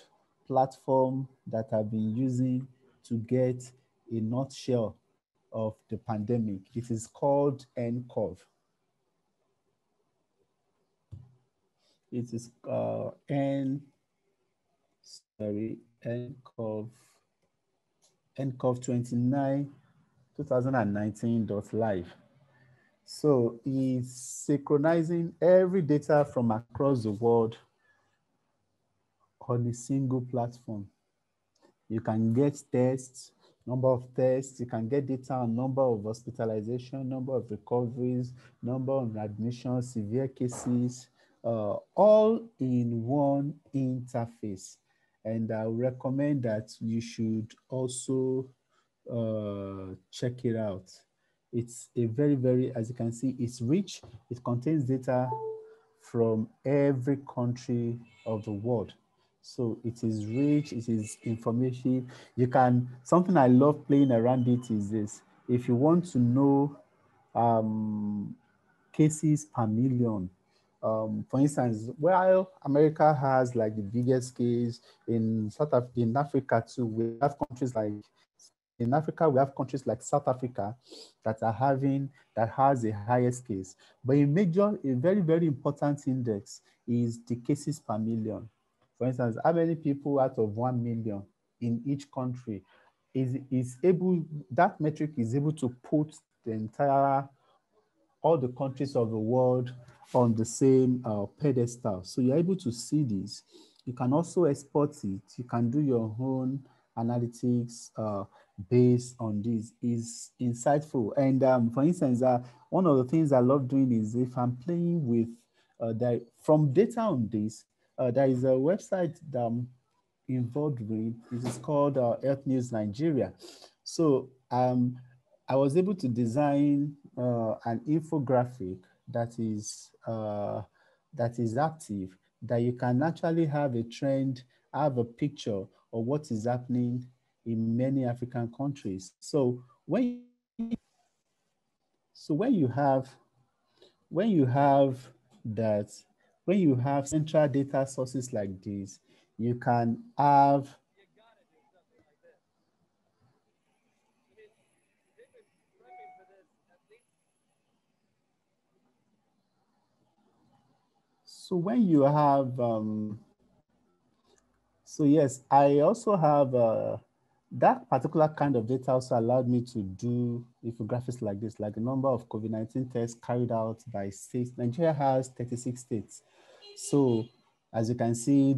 platform that I've been using to get a nutshell of the pandemic. It is called NCOV. It is NCOV 29 2019.live. So it's synchronizing every data from across the world on a single platform. You can get tests, number of tests, you can get data on number of hospitalization, number of recoveries, number of admissions, severe cases, all in one interface. And I recommend that you should also check it out. It's a very, very, as you can see, it's rich. It contains data from every country of the world. So it is rich, it is informative. You can, something I love playing around it is this. If you want to know cases per million, for instance, while America has like the biggest case in in Africa too, we have countries like, in Africa, we have countries like South Africa that has the highest case. But a very, very important index is the cases per million. For instance, how many people out of 1 million in each country is able, that metric is able to put the entire, all the countries of the world on the same pedestal. So you're able to see this. You can also export it. You can do your own analytics based on this. Is insightful. And for instance, one of the things I love doing is if I'm playing with from data on this, there is a website that I'm involved with. It is called Health News Nigeria. So I was able to design an infographic that is active, that you can actually have a trend, have a picture of what is happening in many African countries. So when you have that, when you have central data sources like this, you can have. So when you have, so yes, I also have that particular kind of data also allowed me to do infographics like this, like the number of COVID-19 tests carried out by states. Nigeria has 36 states. So as you can see,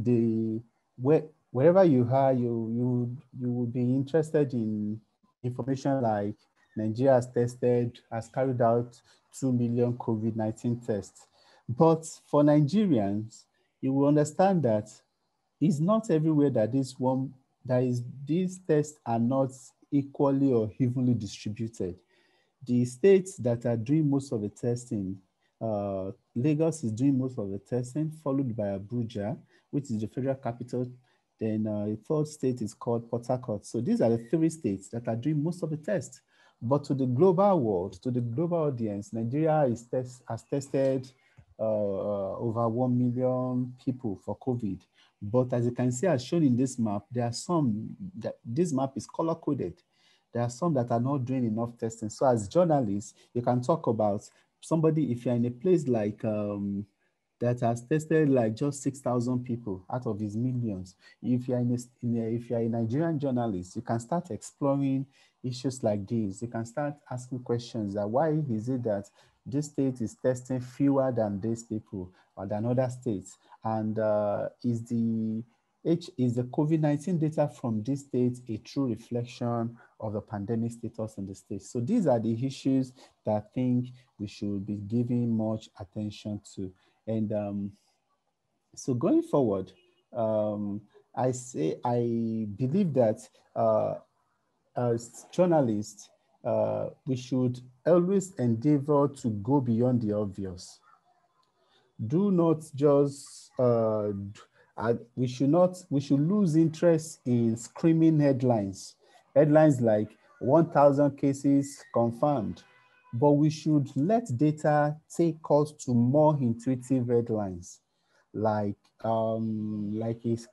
wherever you are, you will be interested in information like Nigeria has carried out 2 million COVID-19 tests. But for Nigerians, you will understand that it's not everywhere that these tests are not equally or evenly distributed. The states that are doing most of the testing, Lagos is doing most of the testing, followed by Abuja, which is the federal capital. Then a third state is called Port Harcourt. So these are the 3 states that are doing most of the tests. But to the global world, to the global audience, Nigeria has tested over 1 million people for COVID. But as you can see, as shown in this map, there are some that this map is color coded. There are some that are not doing enough testing. So as journalists, you can talk about somebody, if you're in a place like that has tested like just 6,000 people out of his millions. If you're if you're a Nigerian journalist, you can start exploring issues like this. You can start asking questions that why is it that this state is testing fewer than these people or than other states? And is the COVID-19 data from this state a true reflection of the pandemic status in the state? So these are the issues that I think we should be giving much attention to. And so going forward, I believe that as journalists, we should always endeavor to go beyond the obvious. do not just, we should lose interest in screaming headlines. Headlines like 1,000 cases confirmed, but we should let data take us to more intuitive headlines, like a case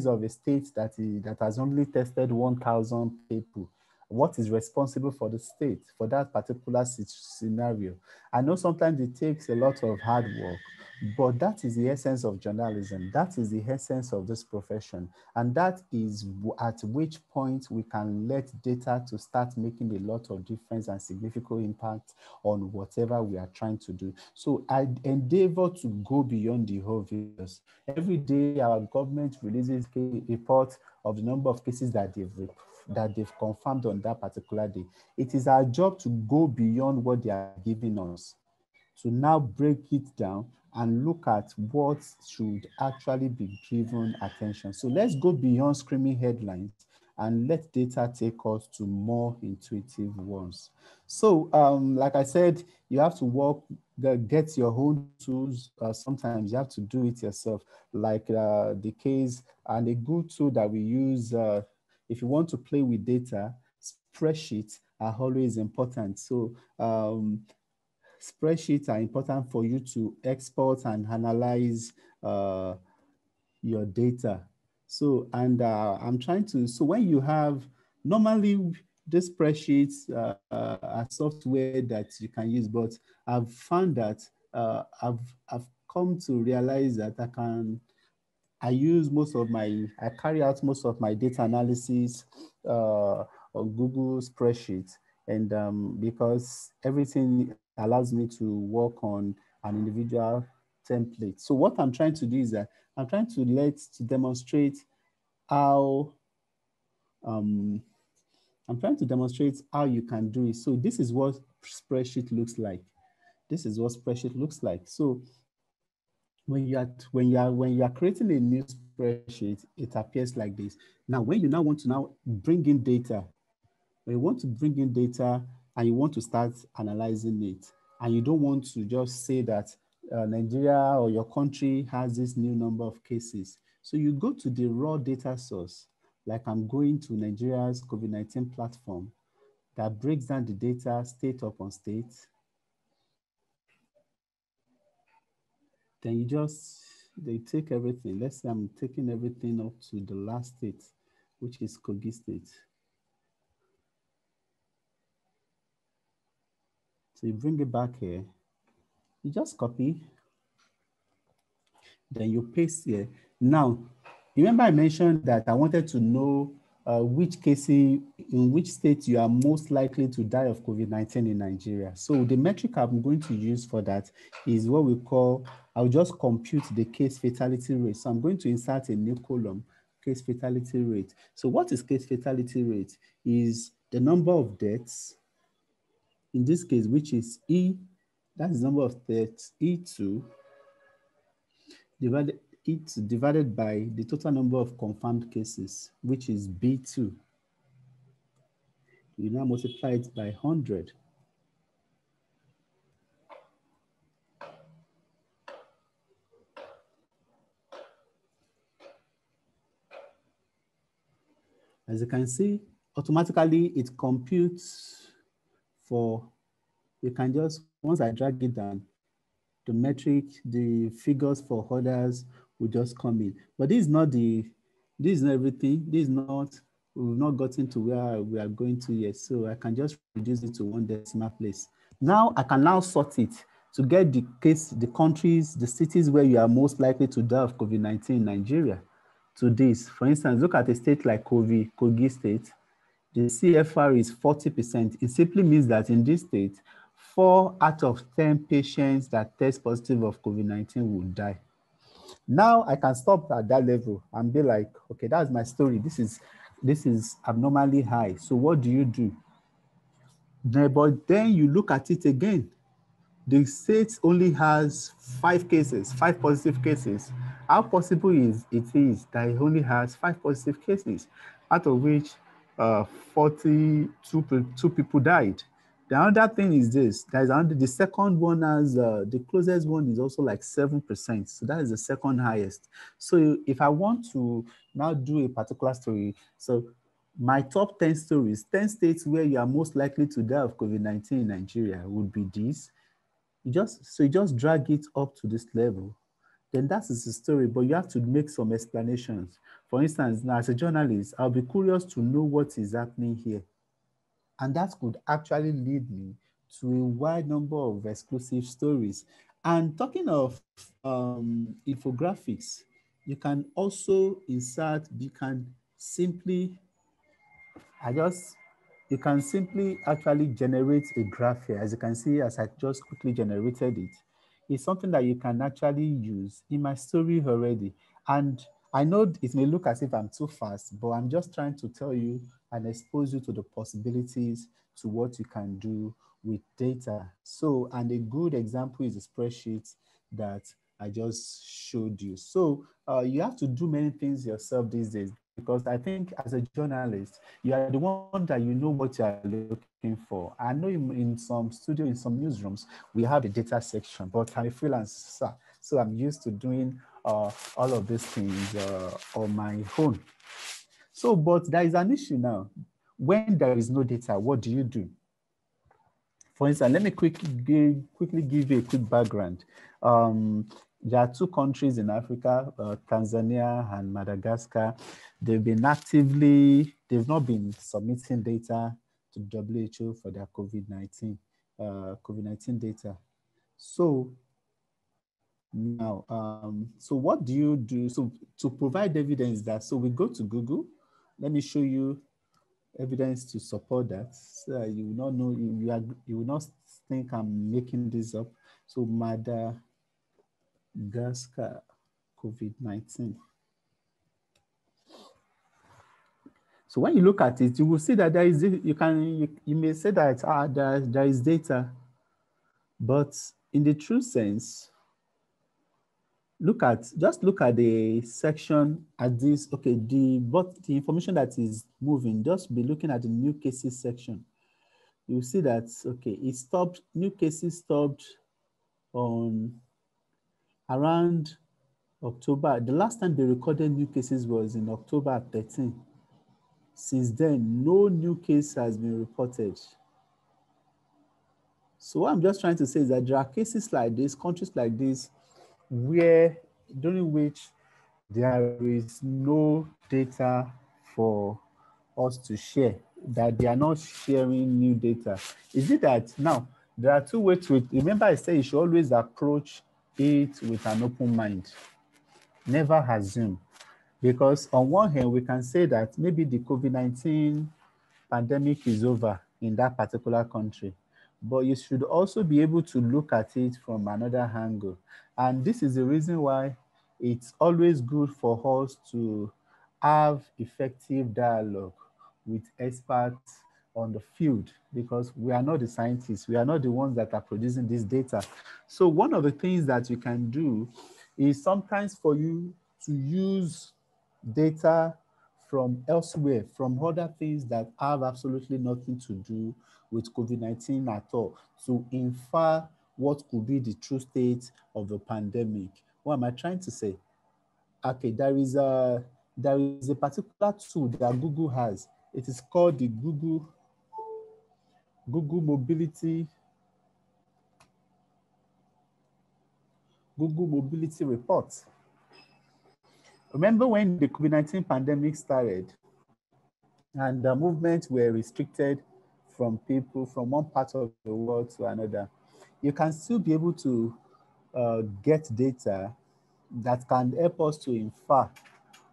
of a state that has only tested 1,000 people. What is responsible for the state for that particular scenario? I know sometimes it takes a lot of hard work, but that is the essence of journalism. That is the essence of this profession. And that is at which point we can let data to start making a lot of difference and significant impact on whatever we are trying to do. So I endeavor to go beyond the obvious. Every day our government releases a report of the number of cases that they've confirmed on that particular day. It is our job to go beyond what they are giving us, to now break it down and look at what should actually be given attention. So let's go beyond screaming headlines and let data take us to more intuitive ones. So like I said, you have to get your own tools. Sometimes you have to do it yourself, like the case and a good tool that we use. If you want to play with data, spreadsheets are always important. So spreadsheets are important for you to export and analyze your data. So, and I'm trying to, so when you have, normally these spreadsheets are software that you can use, but I've found that I've come to realize that I carry out most of my data analysis on Google spreadsheets. And because everything allows me to work on an individual template. So what I'm trying to do is that I'm trying to demonstrate how you can do it. So this is what spreadsheet looks like. This is what spreadsheet looks like. So when you are creating a new spreadsheet, it appears like this. Now, when you now want to bring in data, when you want to bring in data and you want to start analyzing it, and you don't want to just say that Nigeria or your country has this new number of cases. So you go to the raw data source, like I'm going to Nigeria's COVID-19 platform that breaks down the data state upon state. Then they take everything. Let's say I'm taking everything up to the last state, which is Kogi State. So you bring it back here. You just copy. Then you paste here. Now, remember I mentioned that I wanted to know in which state you are most likely to die of COVID-19 in Nigeria. So the metric I'm going to use for that is what we call, I'll just compute the case fatality rate. So I'm going to insert a new column, case fatality rate. So what is case fatality rate? Is the number of deaths, in this case, which is E, that's the number of deaths, E2, divided by the total number of confirmed cases, which is B2. You now multiply it by 100. As you can see, automatically it computes for, you can just, once I drag it down, the metric, the figures for others will just come in. But this is not everything. This is not, we've not gotten to where we are going to yet. So I can just reduce it to one decimal place. Now I can now sort it to get the case, the countries, the cities where you are most likely to die of COVID-19 in Nigeria. To this, for instance, look at a state like Kogi State. The CFR is 40%. It simply means that in this state, 4 out of 10 patients that test positive of COVID-19 will die. Now I can stop at that level and be like, okay, that's my story. This is abnormally high. So what do you do? But then you look at it again. The state only has 5 positive cases. How possible is it that it only has 5 positive cases, out of which 42 people died? The other thing is this, the second one has, the closest one is also like 7%. So that is the second highest. So if I want to now do a particular story, so my top 10 stories, 10 states where you are most likely to die of COVID-19 in Nigeria would be this. You just drag it up to this level. Then that is the story, but you have to make some explanations. For instance, now as a journalist, I'll be curious to know what is happening here. And that could actually lead me to a wide number of exclusive stories. And talking of infographics, you can also insert, you can simply actually generate a graph here. As you can see, as I just quickly generated it, it's something that you can actually use in my story already. And I know it may look as if I'm too fast, but I'm just trying to tell you and expose you to the possibilities to what you can do with data. So, and a good example is the spreadsheet that I just showed you. So you have to do many things yourself these days, because I think as a journalist, you are the one that you know what you are looking for. I know in some studio, in some newsrooms, we have a data section, but I'm a freelancer, so I'm used to doing all of these things on my own. So, but there is an issue now. When there is no data, what do you do? For instance, let me quickly give you a quick background. There are two countries in Africa, Tanzania and Madagascar. They've not been submitting data to WHO for their COVID-19 data. So now, so what do you do? So to provide evidence that, so we go to Google. Let me show you evidence to support that. So you will not know, you will not think I'm making this up. So Madagascar COVID-19. So when you look at it, you will see that there is, you may say that there is data, but in the true sense, just look at the section at this. Okay, the information that is moving, just be looking at the new cases section. You'll see that, okay, new cases stopped on around October. The last time they recorded new cases was in October 13. Since then, no new case has been reported. So what I'm just trying to say is that there are cases like this, countries like this, during which there is no data for us to share, that they are not sharing new data. Is it that now there are two ways to it? Remember, I said you should always approach it with an open mind. Never assume. Because on one hand, we can say that maybe the COVID-19 pandemic is over in that particular country, but you should also be able to look at it from another angle. And this is the reason why it's always good for us to have effective dialogue with experts on the field, because we are not the scientists. We are not the ones that are producing this data. So one of the things that you can do is sometimes for you to use data from elsewhere, from other things that have absolutely nothing to do with COVID-19 at all, to infer what could be the true state of the pandemic. What am I trying to say? Okay, there is a particular tool that Google has. It is called the Google Mobility Report. Remember when the COVID-19 pandemic started and the movements were restricted from people from one part of the world to another, you can still be able to get data that can help us to infer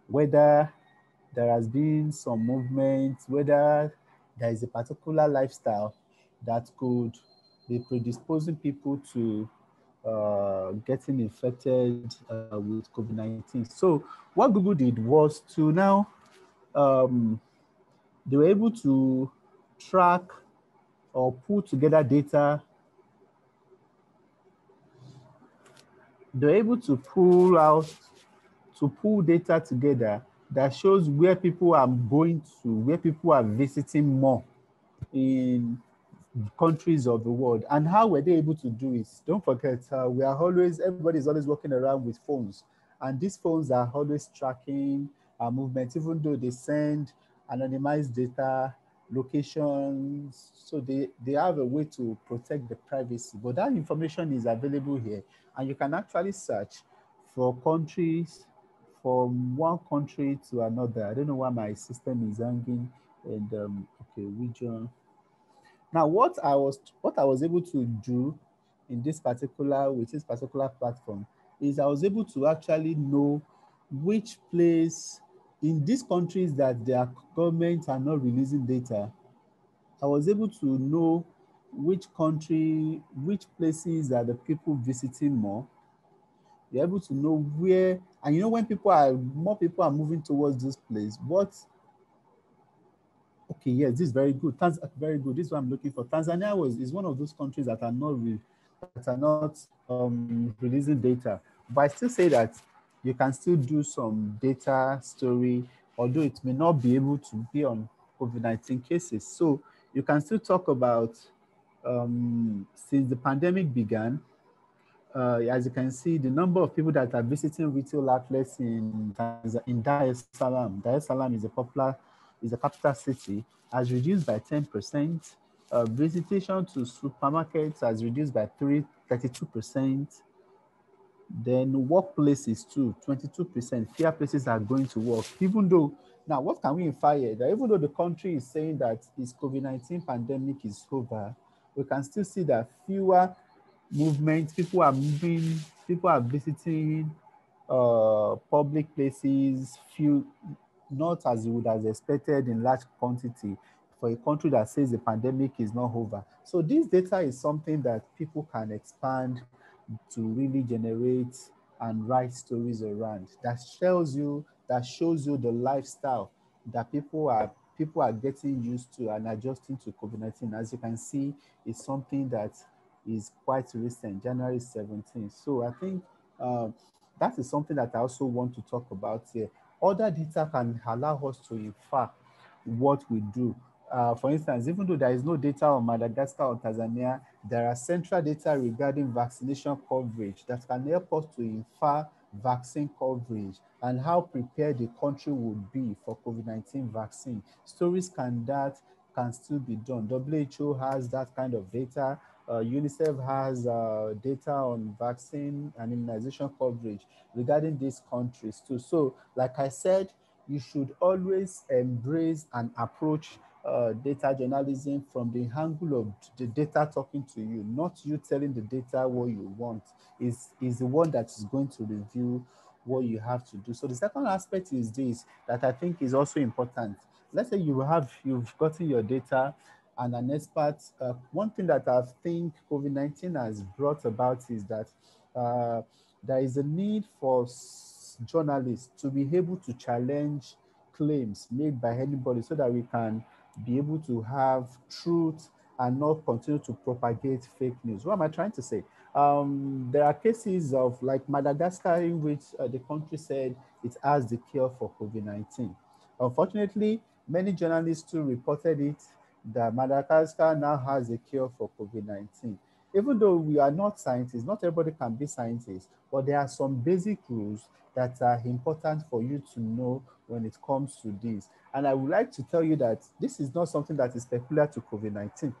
whether there has been some movement, whether there is a particular lifestyle that could be predisposing people to getting infected with COVID-19. So what Google did was to now, they were able to track or put together data. They're able to pull data together that shows where people are going to, where people are visiting more in countries of the world. And how were they able to do it? Don't forget, everybody's always walking around with phones. And these phones are always tracking our movements, even though they send anonymized data, locations. So they have a way to protect the privacy. But that information is available here. And you can actually search for countries from one country to another. I don't know why my system is hanging. And okay, region. Now, what I was able to do in with this particular platform is I was able to actually know which place in these countries that their governments are not releasing data. I was able to know which places are the people visiting more. You're able to know where, and you know when more people are moving towards this place, okay, yes, this is very good. Very good. This is what I'm looking for. Tanzania is one of those countries that are not releasing data. But I still say that you can still do some data story, although it may not be able to be on COVID-19 cases. So you can still talk about since the pandemic began. As you can see, the number of people that are visiting retail outlets in Dar es Salaam. Dar es Salaam is a capital city, has reduced by 10%. Visitation to supermarkets has reduced by 32%. Then workplaces too, 22%. Fewer places are going to work. Even though, now what can we infer here? That even though the country is saying that its COVID-19 pandemic is over, we can still see that fewer movement, people are moving, people are visiting public places, not as you would have expected in large quantity for a country that says the pandemic is not over. So this data is something that people can expand to really generate and write stories around that shows you the lifestyle that people are getting used to and adjusting to COVID-19. As you can see, it's something that is quite recent, January 17th. So I think that is something that I also want to talk about here. Other data can allow us to infer what we do. For instance, even though there is no data on Madagascar or Tanzania, there are central data regarding vaccination coverage that can help us to infer vaccine coverage and how prepared the country would be for COVID-19 vaccine. Stories can still be done. WHO has that kind of data. UNICEF has data on vaccine and immunization coverage regarding these countries too. So, like I said, you should always embrace and approach data journalism from the angle of the data talking to you, not you telling the data what you want. Is the one that is going to review what you have to do. So the second aspect is this that I think is also important. Let's say you've gotten your data and an expert. One thing that I think COVID-19 has brought about is that there is a need for journalists to be able to challenge claims made by anybody so that we can be able to have truth and not continue to propagate fake news. What am I trying to say? There are cases of like Madagascar in which the country said it has the cure for COVID-19. Unfortunately, many journalists too reported it that Madagascar now has a cure for COVID-19. Even though we are not scientists, not everybody can be scientists, but there are some basic rules that are important for you to know when it comes to this. And I would like to tell you that this is not something that is peculiar to COVID-19.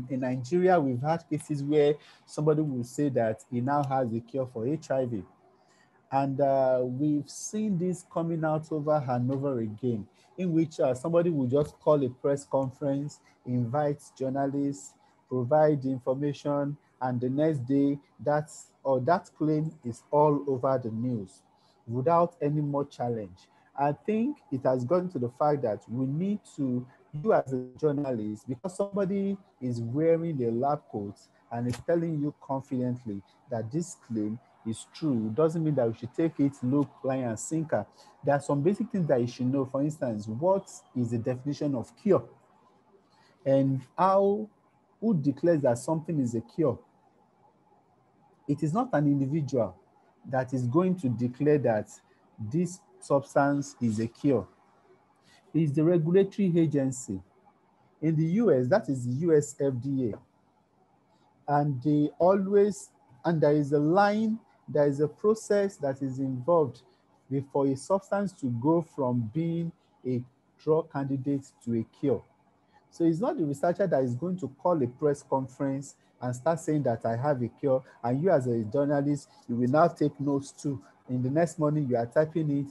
In Nigeria, we've had cases where somebody will say that he now has a cure for HIV. And we've seen this coming out over and over again, in which somebody will just call a press conference, invite journalists, provide information, and the next day that claim is all over the news without any more challenge. I think it has gotten to the fact that we need to, you as a journalist, because somebody is wearing a lab coat and is telling you confidently that this claim is true, doesn't mean that we should take it, look, line, and sinker. There are some basic things that you should know. For instance, what is the definition of cure? And who declares that something is a cure? It is not an individual that is going to declare that this substance is a cure. It is the regulatory agency. In the US, that is the US FDA. And they always, and there is a line, there is a process that is involved before a substance to go from being a drug candidate to a cure. So it's not the researcher that is going to call a press conference and start saying that I have a cure, and you as a journalist, you will now take notes too. In the next morning, you are typing it,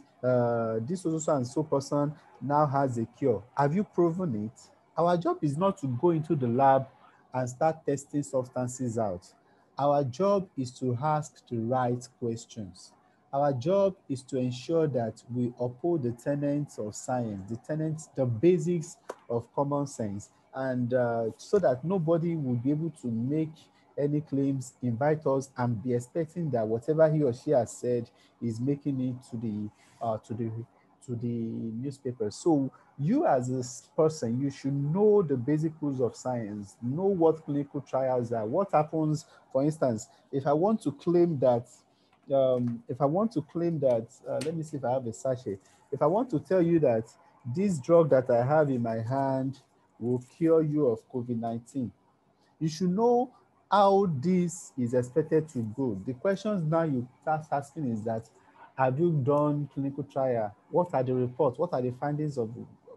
this so and so person now has a cure. Have you proven it? Our job is not to go into the lab and start testing substances out. Our job is to ask the right questions. Our job is to ensure that we uphold the tenets of science, the basics of common sense, and so that nobody will be able to make any claims, invite us, and be expecting that whatever he or she has said is making it to the newspaper. So you as a person, you should know the basic rules of science, know what clinical trials are, what happens. For instance, if I want to claim that, let me see if I have a sachet. If I want to tell you that this drug that I have in my hand will cure you of COVID-19, you should know how this is expected to go. The questions now you start asking is that, have you done clinical trial? What are the reports? What are the findings of,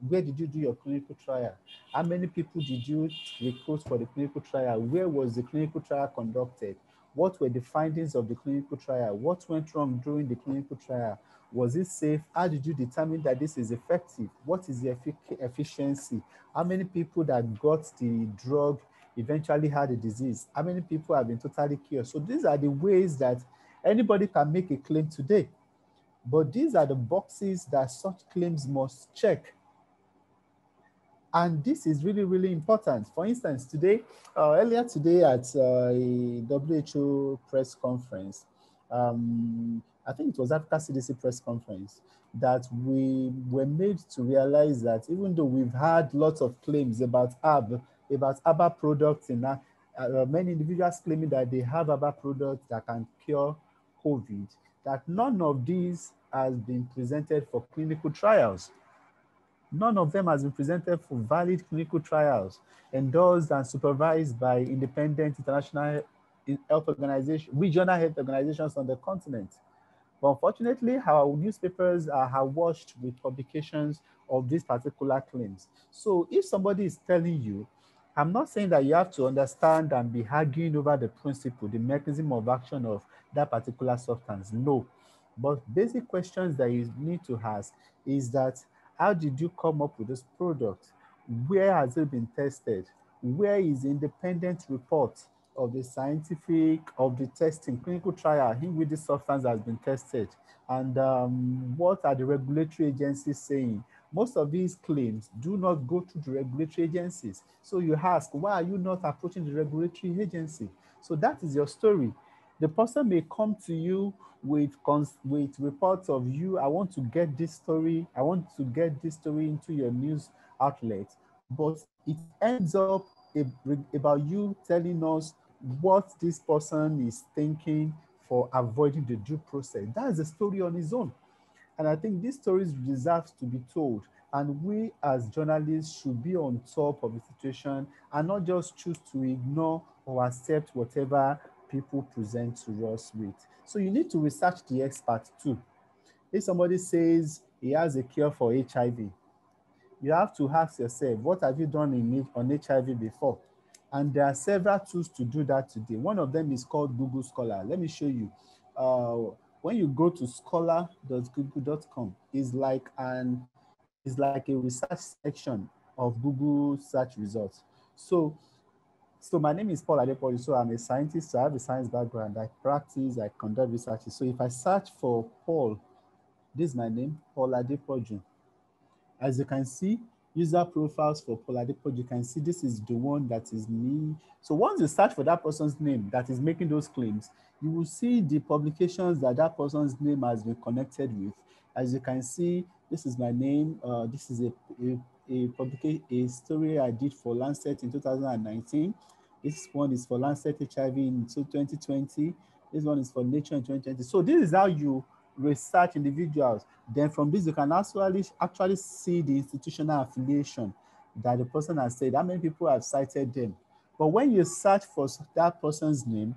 where did you do your clinical trial? How many people did you recruit for the clinical trial? Where was the clinical trial conducted? What were the findings of the clinical trial? What went wrong during the clinical trial? Was it safe? How did you determine that this is effective? What is the efficiency? How many people that got the drug eventually had the disease? How many people have been totally cured? So these are the ways that anybody can make a claim today. But these are the boxes that such claims must check. And this is really, really important. For instance, today, earlier today at a WHO press conference, I think it was Africa CDC press conference, that we were made to realize that even though we've had lots of claims about herbal products, and many individuals claiming that they have herbal products that can cure COVID, that none of these has been presented for clinical trials. None of them has been presented for valid clinical trials endorsed and supervised by independent international health organizations, regional health organizations on the continent. But unfortunately, our newspapers are awash with publications of these particular claims. So if somebody is telling you, I'm not saying that you have to understand and be arguing over the principle, the mechanism of action of that particular substance. No. But basic questions that you need to ask is that, how did you come up with this product? Where has it been tested? Where is the independent report of the scientific, of the testing, clinical trial in which this substance has been tested? And what are the regulatory agencies saying? Most of these claims do not go to the regulatory agencies. So you ask, why are you not approaching the regulatory agency? So that is your story. The person may come to you with reports of you, I want to get this story into your news outlet, but it ends up about you telling us what this person is thinking for avoiding the due process. That's a story on its own. And I think these stories deserve to be told. And we as journalists should be on top of the situation and not just choose to ignore or accept whatever people present to us with. So you need to research the expert too. If somebody says he has a cure for HIV, you have to ask yourself, what have you done on HIV before? And there are several tools to do that today. One of them is called Google Scholar. Let me show you. When you go to scholar.google.com, it's like a research section of Google search results. So my name is Paul Adepoju. So I'm a scientist. So I have a science background. I practice, I conduct research. So if I search for Paul, this is my name, Paul Adepoju. As you can see, user profiles for Paul Adepoju, you can see this is the one that is me. So once you search for that person's name that is making those claims, you will see the publications that that person's name has been connected with. As you can see, this is my name. This is a story I did for Lancet in 2019. This one is for Lancet HIV in 2020. This one is for Nature in 2020. So this is how you research individuals. Then from this, you can actually see the institutional affiliation. that the person has said, how many people have cited them. But when you search for that person's name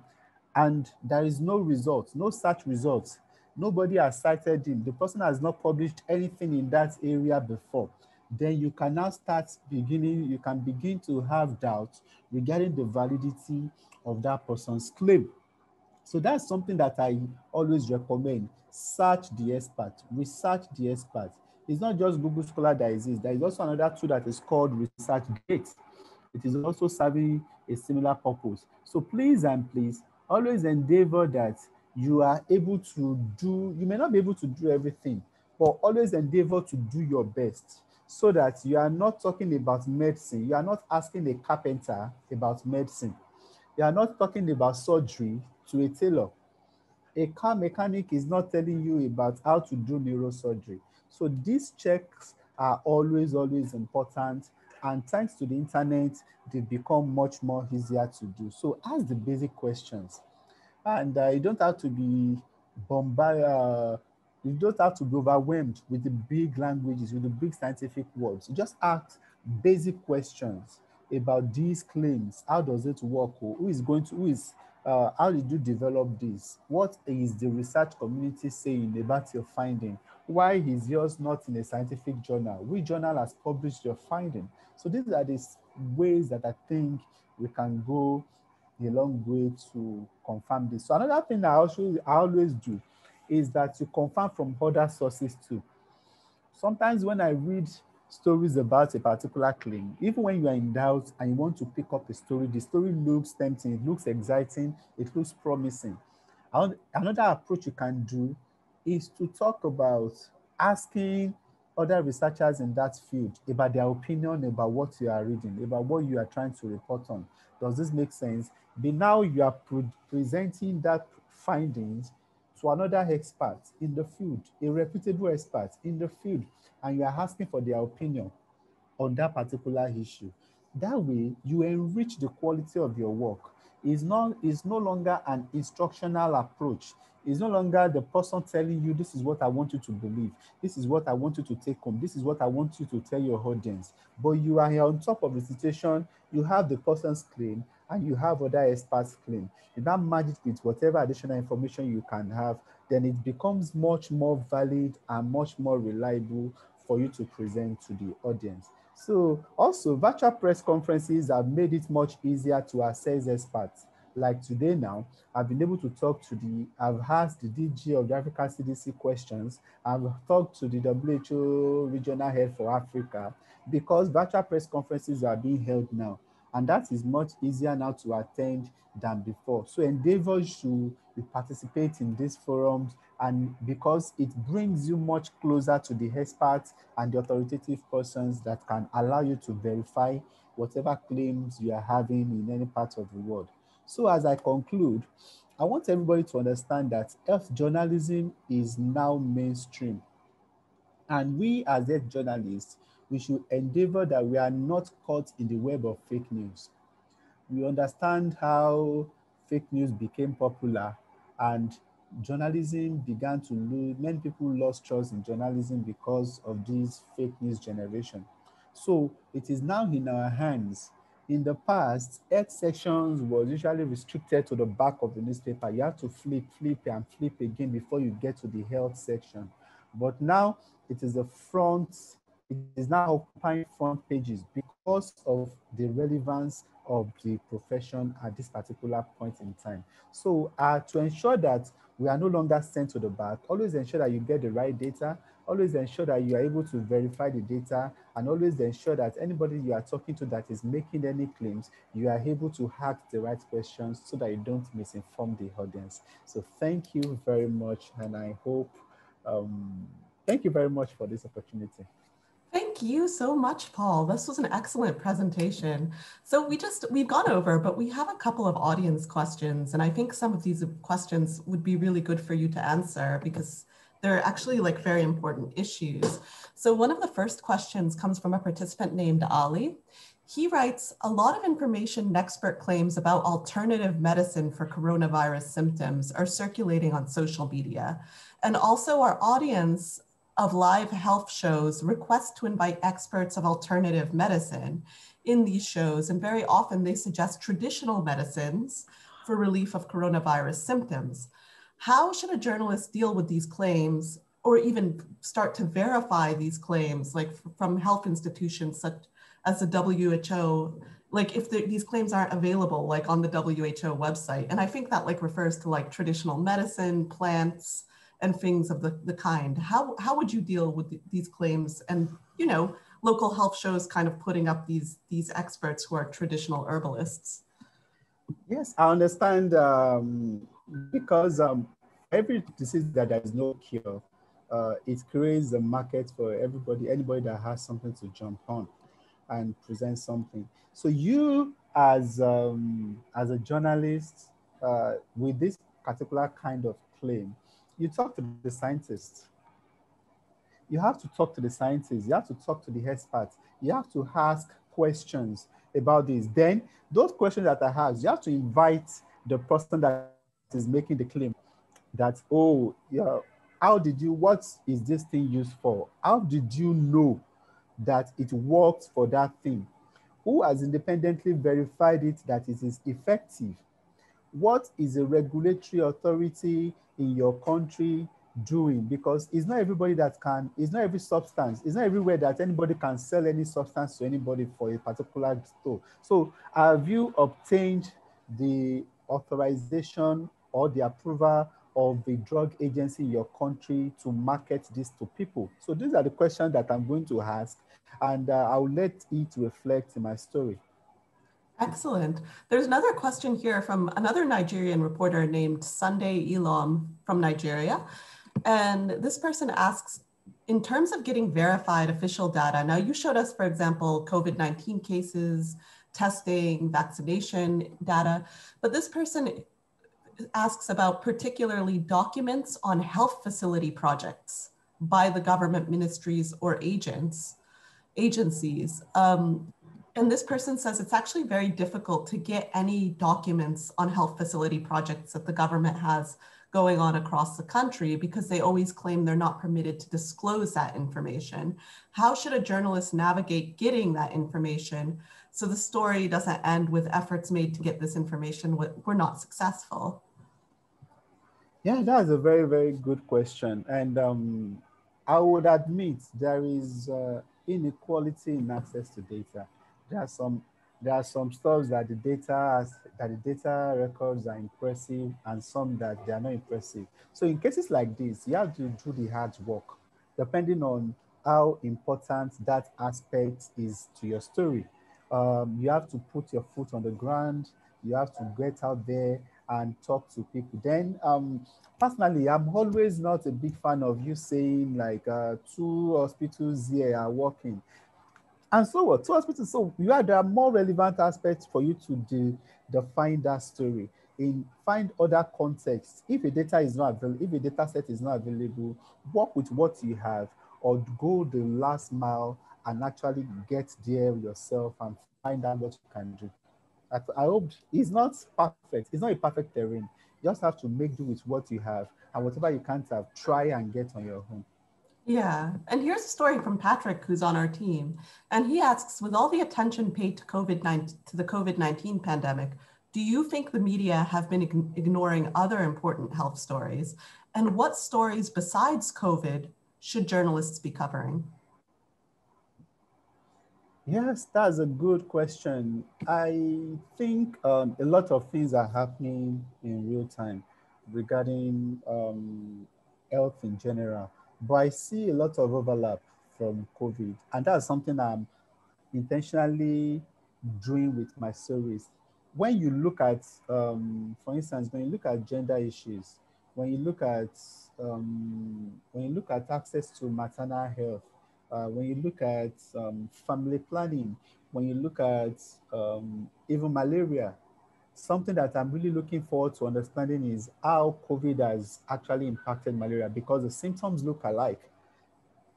and there is no results, no search results, nobody has cited him, the person has not published anything in that area before, then you can now you can begin to have doubts regarding the validity of that person's claim. So that's something that I always recommend. Search the expert, research the expert. It's not just Google Scholar that exists. There is also another tool that is called ResearchGate. It is also serving a similar purpose. So please and please, always endeavor that you are able to do, you may not be able to do everything, but always endeavor to do your best so that you are not talking about medicine. You are not asking a carpenter about medicine. You are not talking about surgery to a tailor. A car mechanic is not telling you about how to do neurosurgery. So these checks are always, always important. And thanks to the internet, they've become much more easier to do. So ask the basic questions. And you don't have to be bombarded, you don't have to be overwhelmed with the big languages, with the big scientific words. You just ask basic questions about these claims. How does it work? How did you develop this? What is the research community saying about your finding? Why is yours not in a scientific journal? Which journal has published your finding? So these are the ways that I think we can go a long way to confirm this. So another thing I always do is that you confirm from other sources too. Sometimes when I read stories about a particular claim, even when you are in doubt and you want to pick up a story, the story looks tempting, it looks exciting, it looks promising. Another approach you can do is to talk about asking other researchers in that field about their opinion about what you are reading, about what you are trying to report on. Does this make sense? But now you are presenting that findings to another expert in the field, a reputable expert in the field, and you are asking for their opinion on that particular issue. That way, you enrich the quality of your work. It's no longer an instructional approach. It's no longer the person telling you, this is what I want you to believe. This is what I want you to take home. This is what I want you to tell your audience. But you are here on top of the situation. You have the person's claim and you have other experts' claim. You now merge it with whatever additional information you can have, then it becomes much more valid and much more reliable for you to present to the audience. So also virtual press conferences have made it much easier to assess experts. Like today now, I've been able to I've asked the DG of the Africa CDC questions. I've talked to the WHO regional head for Africa because virtual press conferences are being held now. And that is much easier now to attend than before. So endeavor to participate in these forums, and because it brings you much closer to the experts and the authoritative persons that can allow you to verify whatever claims you are having in any part of the world. So as I conclude, I want everybody to understand that health journalism is now mainstream. And we as health journalists, we should endeavor that we are not caught in the web of fake news. We understand how fake news became popular and journalism began to lose, many people lost trust in journalism because of this fake news generation. So it is now in our hands. In the past, health sections was usually restricted to the back of the newspaper. You have to flip, and flip again before you get to the health section. But now it is the front, it is now occupying front pages because of the relevance of the profession at this particular point in time. So to ensure that we are no longer sent to the back, always ensure that you get the right data, always ensure that you are able to verify the data, and always ensure that anybody you are talking to that is making any claims, you are able to ask the right questions so that you don't misinform the audience. So thank you very much, and I hope, thank you very much for this opportunity. Thank you so much, Paul. This was an excellent presentation. So we've gone over, but we have a couple of audience questions. And I think some of these questions would be really good for you to answer because they're actually like very important issues. So one of the first questions comes from a participant named Ali. He writes, a lot of information and expert claims about alternative medicine for coronavirus symptoms are circulating on social media. And also our audience of live health shows request to invite experts of alternative medicine in these shows, and very often they suggest traditional medicines for relief of coronavirus symptoms. How should a journalist deal with these claims, or even start to verify these claims, like from health institutions such as the WHO, like if these claims aren't available, like on the WHO website? And I think that like refers to like traditional medicine, plants, and things of the kind. How would you deal with these claims and, you know, local health shows kind of putting up these experts who are traditional herbalists? Yes, I understand, because every disease that there is no cure, it creates a market for everybody, anybody that has something to jump on and present something. So you as a journalist, with this particular kind of claim, you talk to the scientists. You have to talk to the scientists. You have to talk to the experts. You have to ask questions about this. Then those questions that I ask, you have to invite the person that is making the claim that, oh, yeah, what is this thing used for? How did you know that it works for that thing? Who has independently verified it that it is effective? What is a regulatory authority in your country doing? Because it's not everybody that can, it's not every substance, it's not everywhere that anybody can sell any substance to anybody for a particular store. So have you obtained the authorization or the approval of the drug agency in your country to market this to people? So these are the questions that I'm going to ask, and I'll let it reflect in my story. Excellent. There's another question here from another Nigerian reporter named Sunday Ilom from Nigeria. And this person asks, in terms of getting verified official data, now you showed us, for example, COVID-19 cases, testing, vaccination data, but this person asks about particularly documents on health facility projects by the government ministries or agencies. And this person says it's actually very difficult to get any documents on health facility projects that the government has going on across the country because they always claim they're not permitted to disclose that information. How should a journalist navigate getting that information so the story doesn't end with efforts made to get this information were not successful? Yeah, that's a very, very good question. And I would admit there is inequality in access to data. There are some stuff that the data records are impressive, and some that they are not impressive. So in cases like this, you have to do the hard work, depending on how important that aspect is to your story. You have to put your foot on the ground. You have to get out there and talk to people. Then, personally, I'm always not a big fan of you saying like 2 hospitals here are working. And so what? 2 hospitals. So there are more relevant aspects for you to define that story. Find other contexts. If a data is not available, if a data set is not available, work with what you have, or go the last mile and actually get there yourself and find out what you can do. I hope it's not perfect. It's not a perfect terrain. You just have to make do with what you have, and whatever you can't have, try and get on your own. Yeah, and here's a story from Patrick, who's on our team. And he asks, with all the attention paid to the COVID-19 pandemic, do you think the media have been ignoring other important health stories? And what stories besides COVID should journalists be covering? Yes, that's a good question. I think a lot of things are happening in real time regarding health in general, but I see a lot of overlap from COVID, and that's something I'm intentionally doing with my stories. When you look at, for instance, when you look at gender issues, when you look at access to maternal health, when you look at family planning, when you look at even malaria, something that I'm really looking forward to understanding is how COVID has actually impacted malaria, because the symptoms look alike.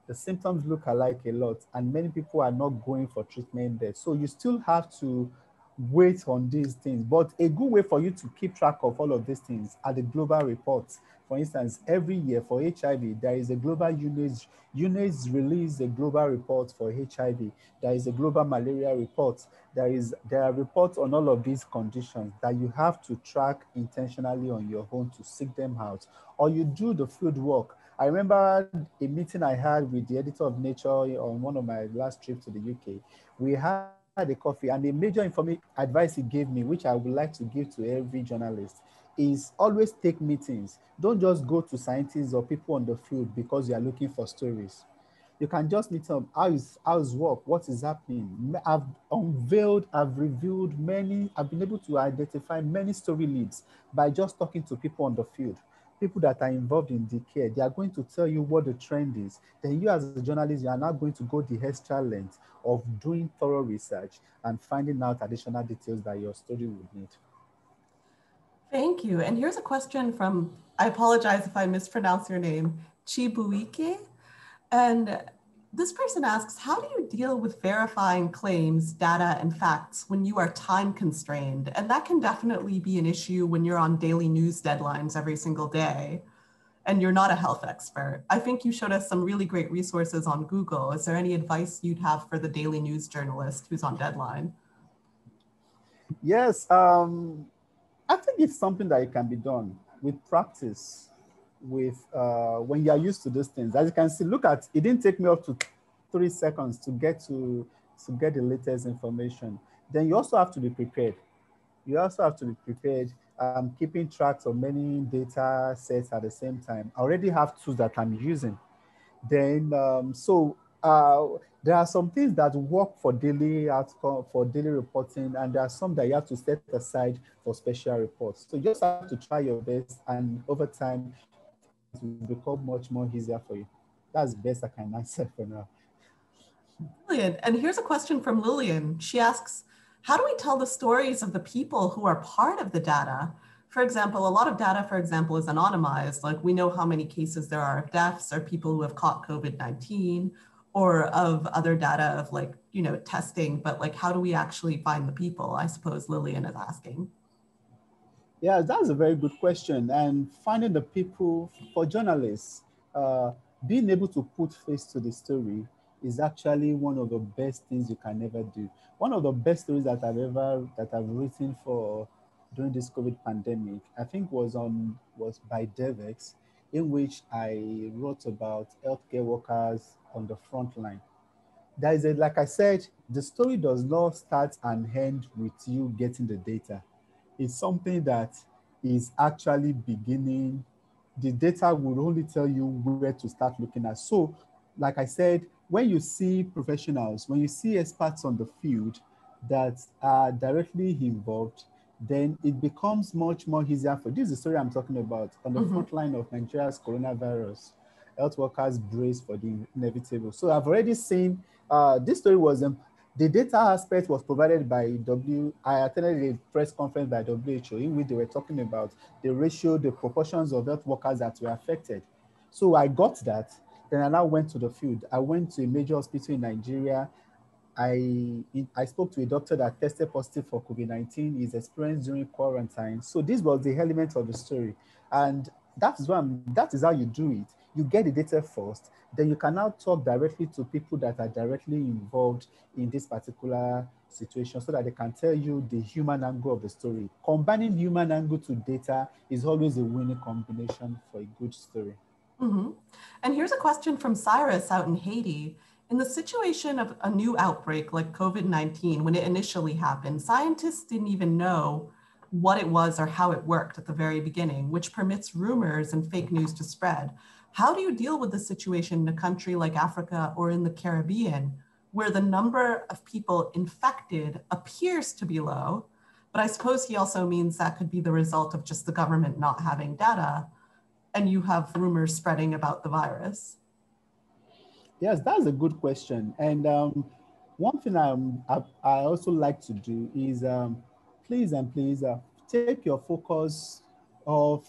The symptoms look alike a lot, and many people are not going for treatment there. So you still have to weight on these things. But a good way for you to keep track of all of these things are the global reports. For instance, every year for HIV, there is a global UNAIDS release a global report for HIV. There is a global malaria report. There are reports on all of these conditions that you have to track intentionally on your own to seek them out, or you do the field work. I remember a meeting I had with the editor of Nature on one of my last trips to the UK. We had a coffee, and the major advice he gave me, which I would like to give to every journalist, is always take meetings. Don't just go to scientists or people on the field because you are looking for stories. You can just meet them. How's work? What is happening? I've revealed many, I've been able to identify many story leads by just talking to people on the field, people that are involved in the care. They are going to tell you what the trend is. Then you as a journalist, you are now going to go the extra length of doing thorough research and finding out additional details that your story would need. Thank you. And here's a question from, I apologize if I mispronounce your name, Chibuike. And this person asks, how do you deal with verifying claims, data, and facts when you are time constrained? And that can definitely be an issue when you're on daily news deadlines every single day and you're not a health expert. I think you showed us some really great resources on Google. Is there any advice you'd have for the daily news journalist who's on deadline? Yes, I think it's something that it can be done with practice, with when you are used to those things. As you can see, look at, it didn't take me up to 3 seconds to get the latest information. Then you also have to be prepared. You also have to be prepared. Keeping tracks of many data sets at the same time. I already have tools that I'm using. Then, there are some things that work for daily outcome, for daily reporting, and there are some that you have to set aside for special reports. So you just have to try your best, and over time, things will become much more easier for you. That's the best I can answer for now. Brilliant. And here's a question from Lillian. She asks, how do we tell the stories of the people who are part of the data? For example, a lot of data, for example, is anonymized. Like we know how many cases there are of deaths or people who have caught COVID-19 or of other data of like, testing, but like, how do we actually find the people? I suppose Lillian is asking. Yeah, that's a very good question. And finding the people for journalists, being able to put face to the story is actually one of the best things you can ever do. One of the best stories that I've written for during this COVID pandemic, I think was by Devex, in which I wrote about healthcare workers on the front line. Like I said, the story does not start and end with you getting the data. It's something that is actually beginning. The data will only tell you where to start looking at. So, like I said, when you see professionals, when you see experts on the field that are directly involved, then it becomes much more easier for, this is the story I'm talking about, on the front line of Nigeria's coronavirus. Health workers brace for the inevitable. So I've already seen, this story was, the data aspect was provided by I attended a press conference by WHO in which they were talking about the ratio, the proportions of health workers that were affected. So I got that. Then I now went to the field. I went to a major hospital in Nigeria. I spoke to a doctor that tested positive for COVID-19, his experience during quarantine. So this was the element of the story. And that is how you do it. You get the data first, then you can now talk directly to people that are directly involved in this particular situation so that they can tell you the human angle of the story. Combining human angle to data is always a winning combination for a good story. Mm-hmm. And here's a question from Cyrus out in Haiti. In the situation of a new outbreak like COVID-19, when it initially happened, scientists didn't even know what it was or how it worked at the very beginning, which permits rumors and fake news to spread. How do you deal with the situation in a country like Africa or in the Caribbean, where the number of people infected appears to be low, but I suppose he also means that could be the result of just the government not having data, and you have rumors spreading about the virus? Yes, that's a good question. And one thing I also like to do is please take your focus off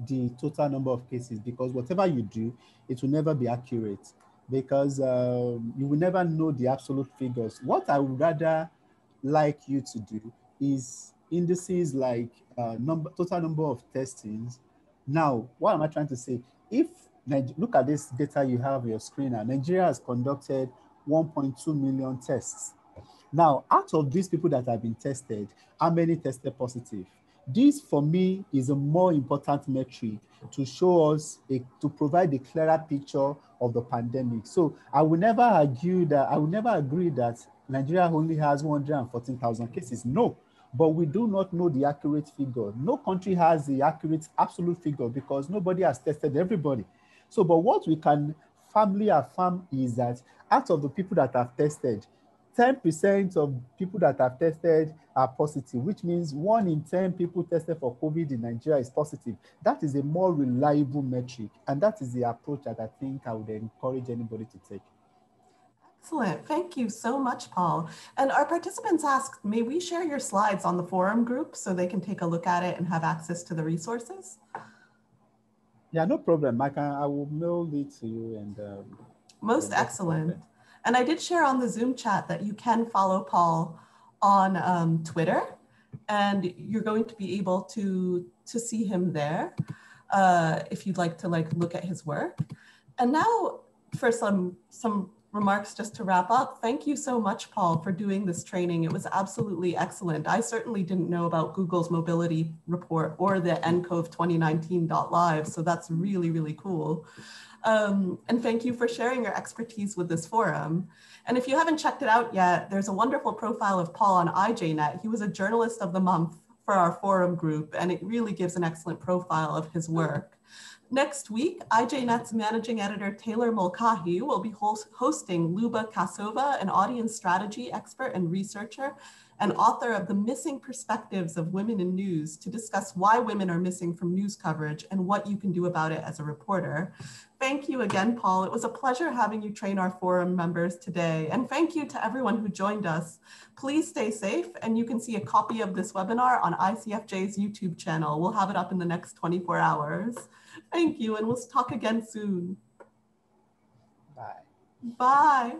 the total number of cases, because whatever you do, it will never be accurate, because you will never know the absolute figures. What I would rather like you to do is indices like total number of testings. Now, what am I trying to say? If look at this data you have on your screen now, Nigeria has conducted 1.2 million tests. Now, out of these people that have been tested, how many tested positive? This, for me, is a more important metric to show us, to provide a clearer picture of the pandemic. So I will never agree that Nigeria only has 114,000 cases. No, but we do not know the accurate figure. No country has the accurate absolute figure because nobody has tested everybody. So, but what we can firmly affirm is that out of the people that have tested, 10% of people that have tested are positive, which means 1 in 10 people tested for COVID in Nigeria is positive. That is a more reliable metric. And that is the approach that I think I would encourage anybody to take. Excellent. Thank you so much, Paul. And our participants asked, may we share your slides on the forum group so they can take a look at it and have access to the resources? Yeah, no problem. I will mail it to you. And most excellent. And I did share on the Zoom chat that you can follow Paul on Twitter, and you're going to be able to see him there if you'd like to look at his work. And now for some remarks just to wrap up. Thank you so much, Paul, for doing this training. It was absolutely excellent. I certainly didn't know about Google's mobility report or the ncov 2019.live, so that's really, really cool. And thank you for sharing your expertise with this forum. And if you haven't checked it out yet, there's a wonderful profile of Paul on IJNet. He was a journalist of the month for our forum group, and it really gives an excellent profile of his work. Next week, IJNet's managing editor Taylor Mulcahy will be hosting Luba Kasova, an audience strategy expert and researcher and author of The Missing Perspectives of Women in News, to discuss why women are missing from news coverage and what you can do about it as a reporter. Thank you again, Paul. It was a pleasure having you train our forum members today. And thank you to everyone who joined us. Please stay safe, and you can see a copy of this webinar on ICFJ's YouTube channel. We'll have it up in the next 24 hours. Thank you, and we'll talk again soon. Bye. Bye.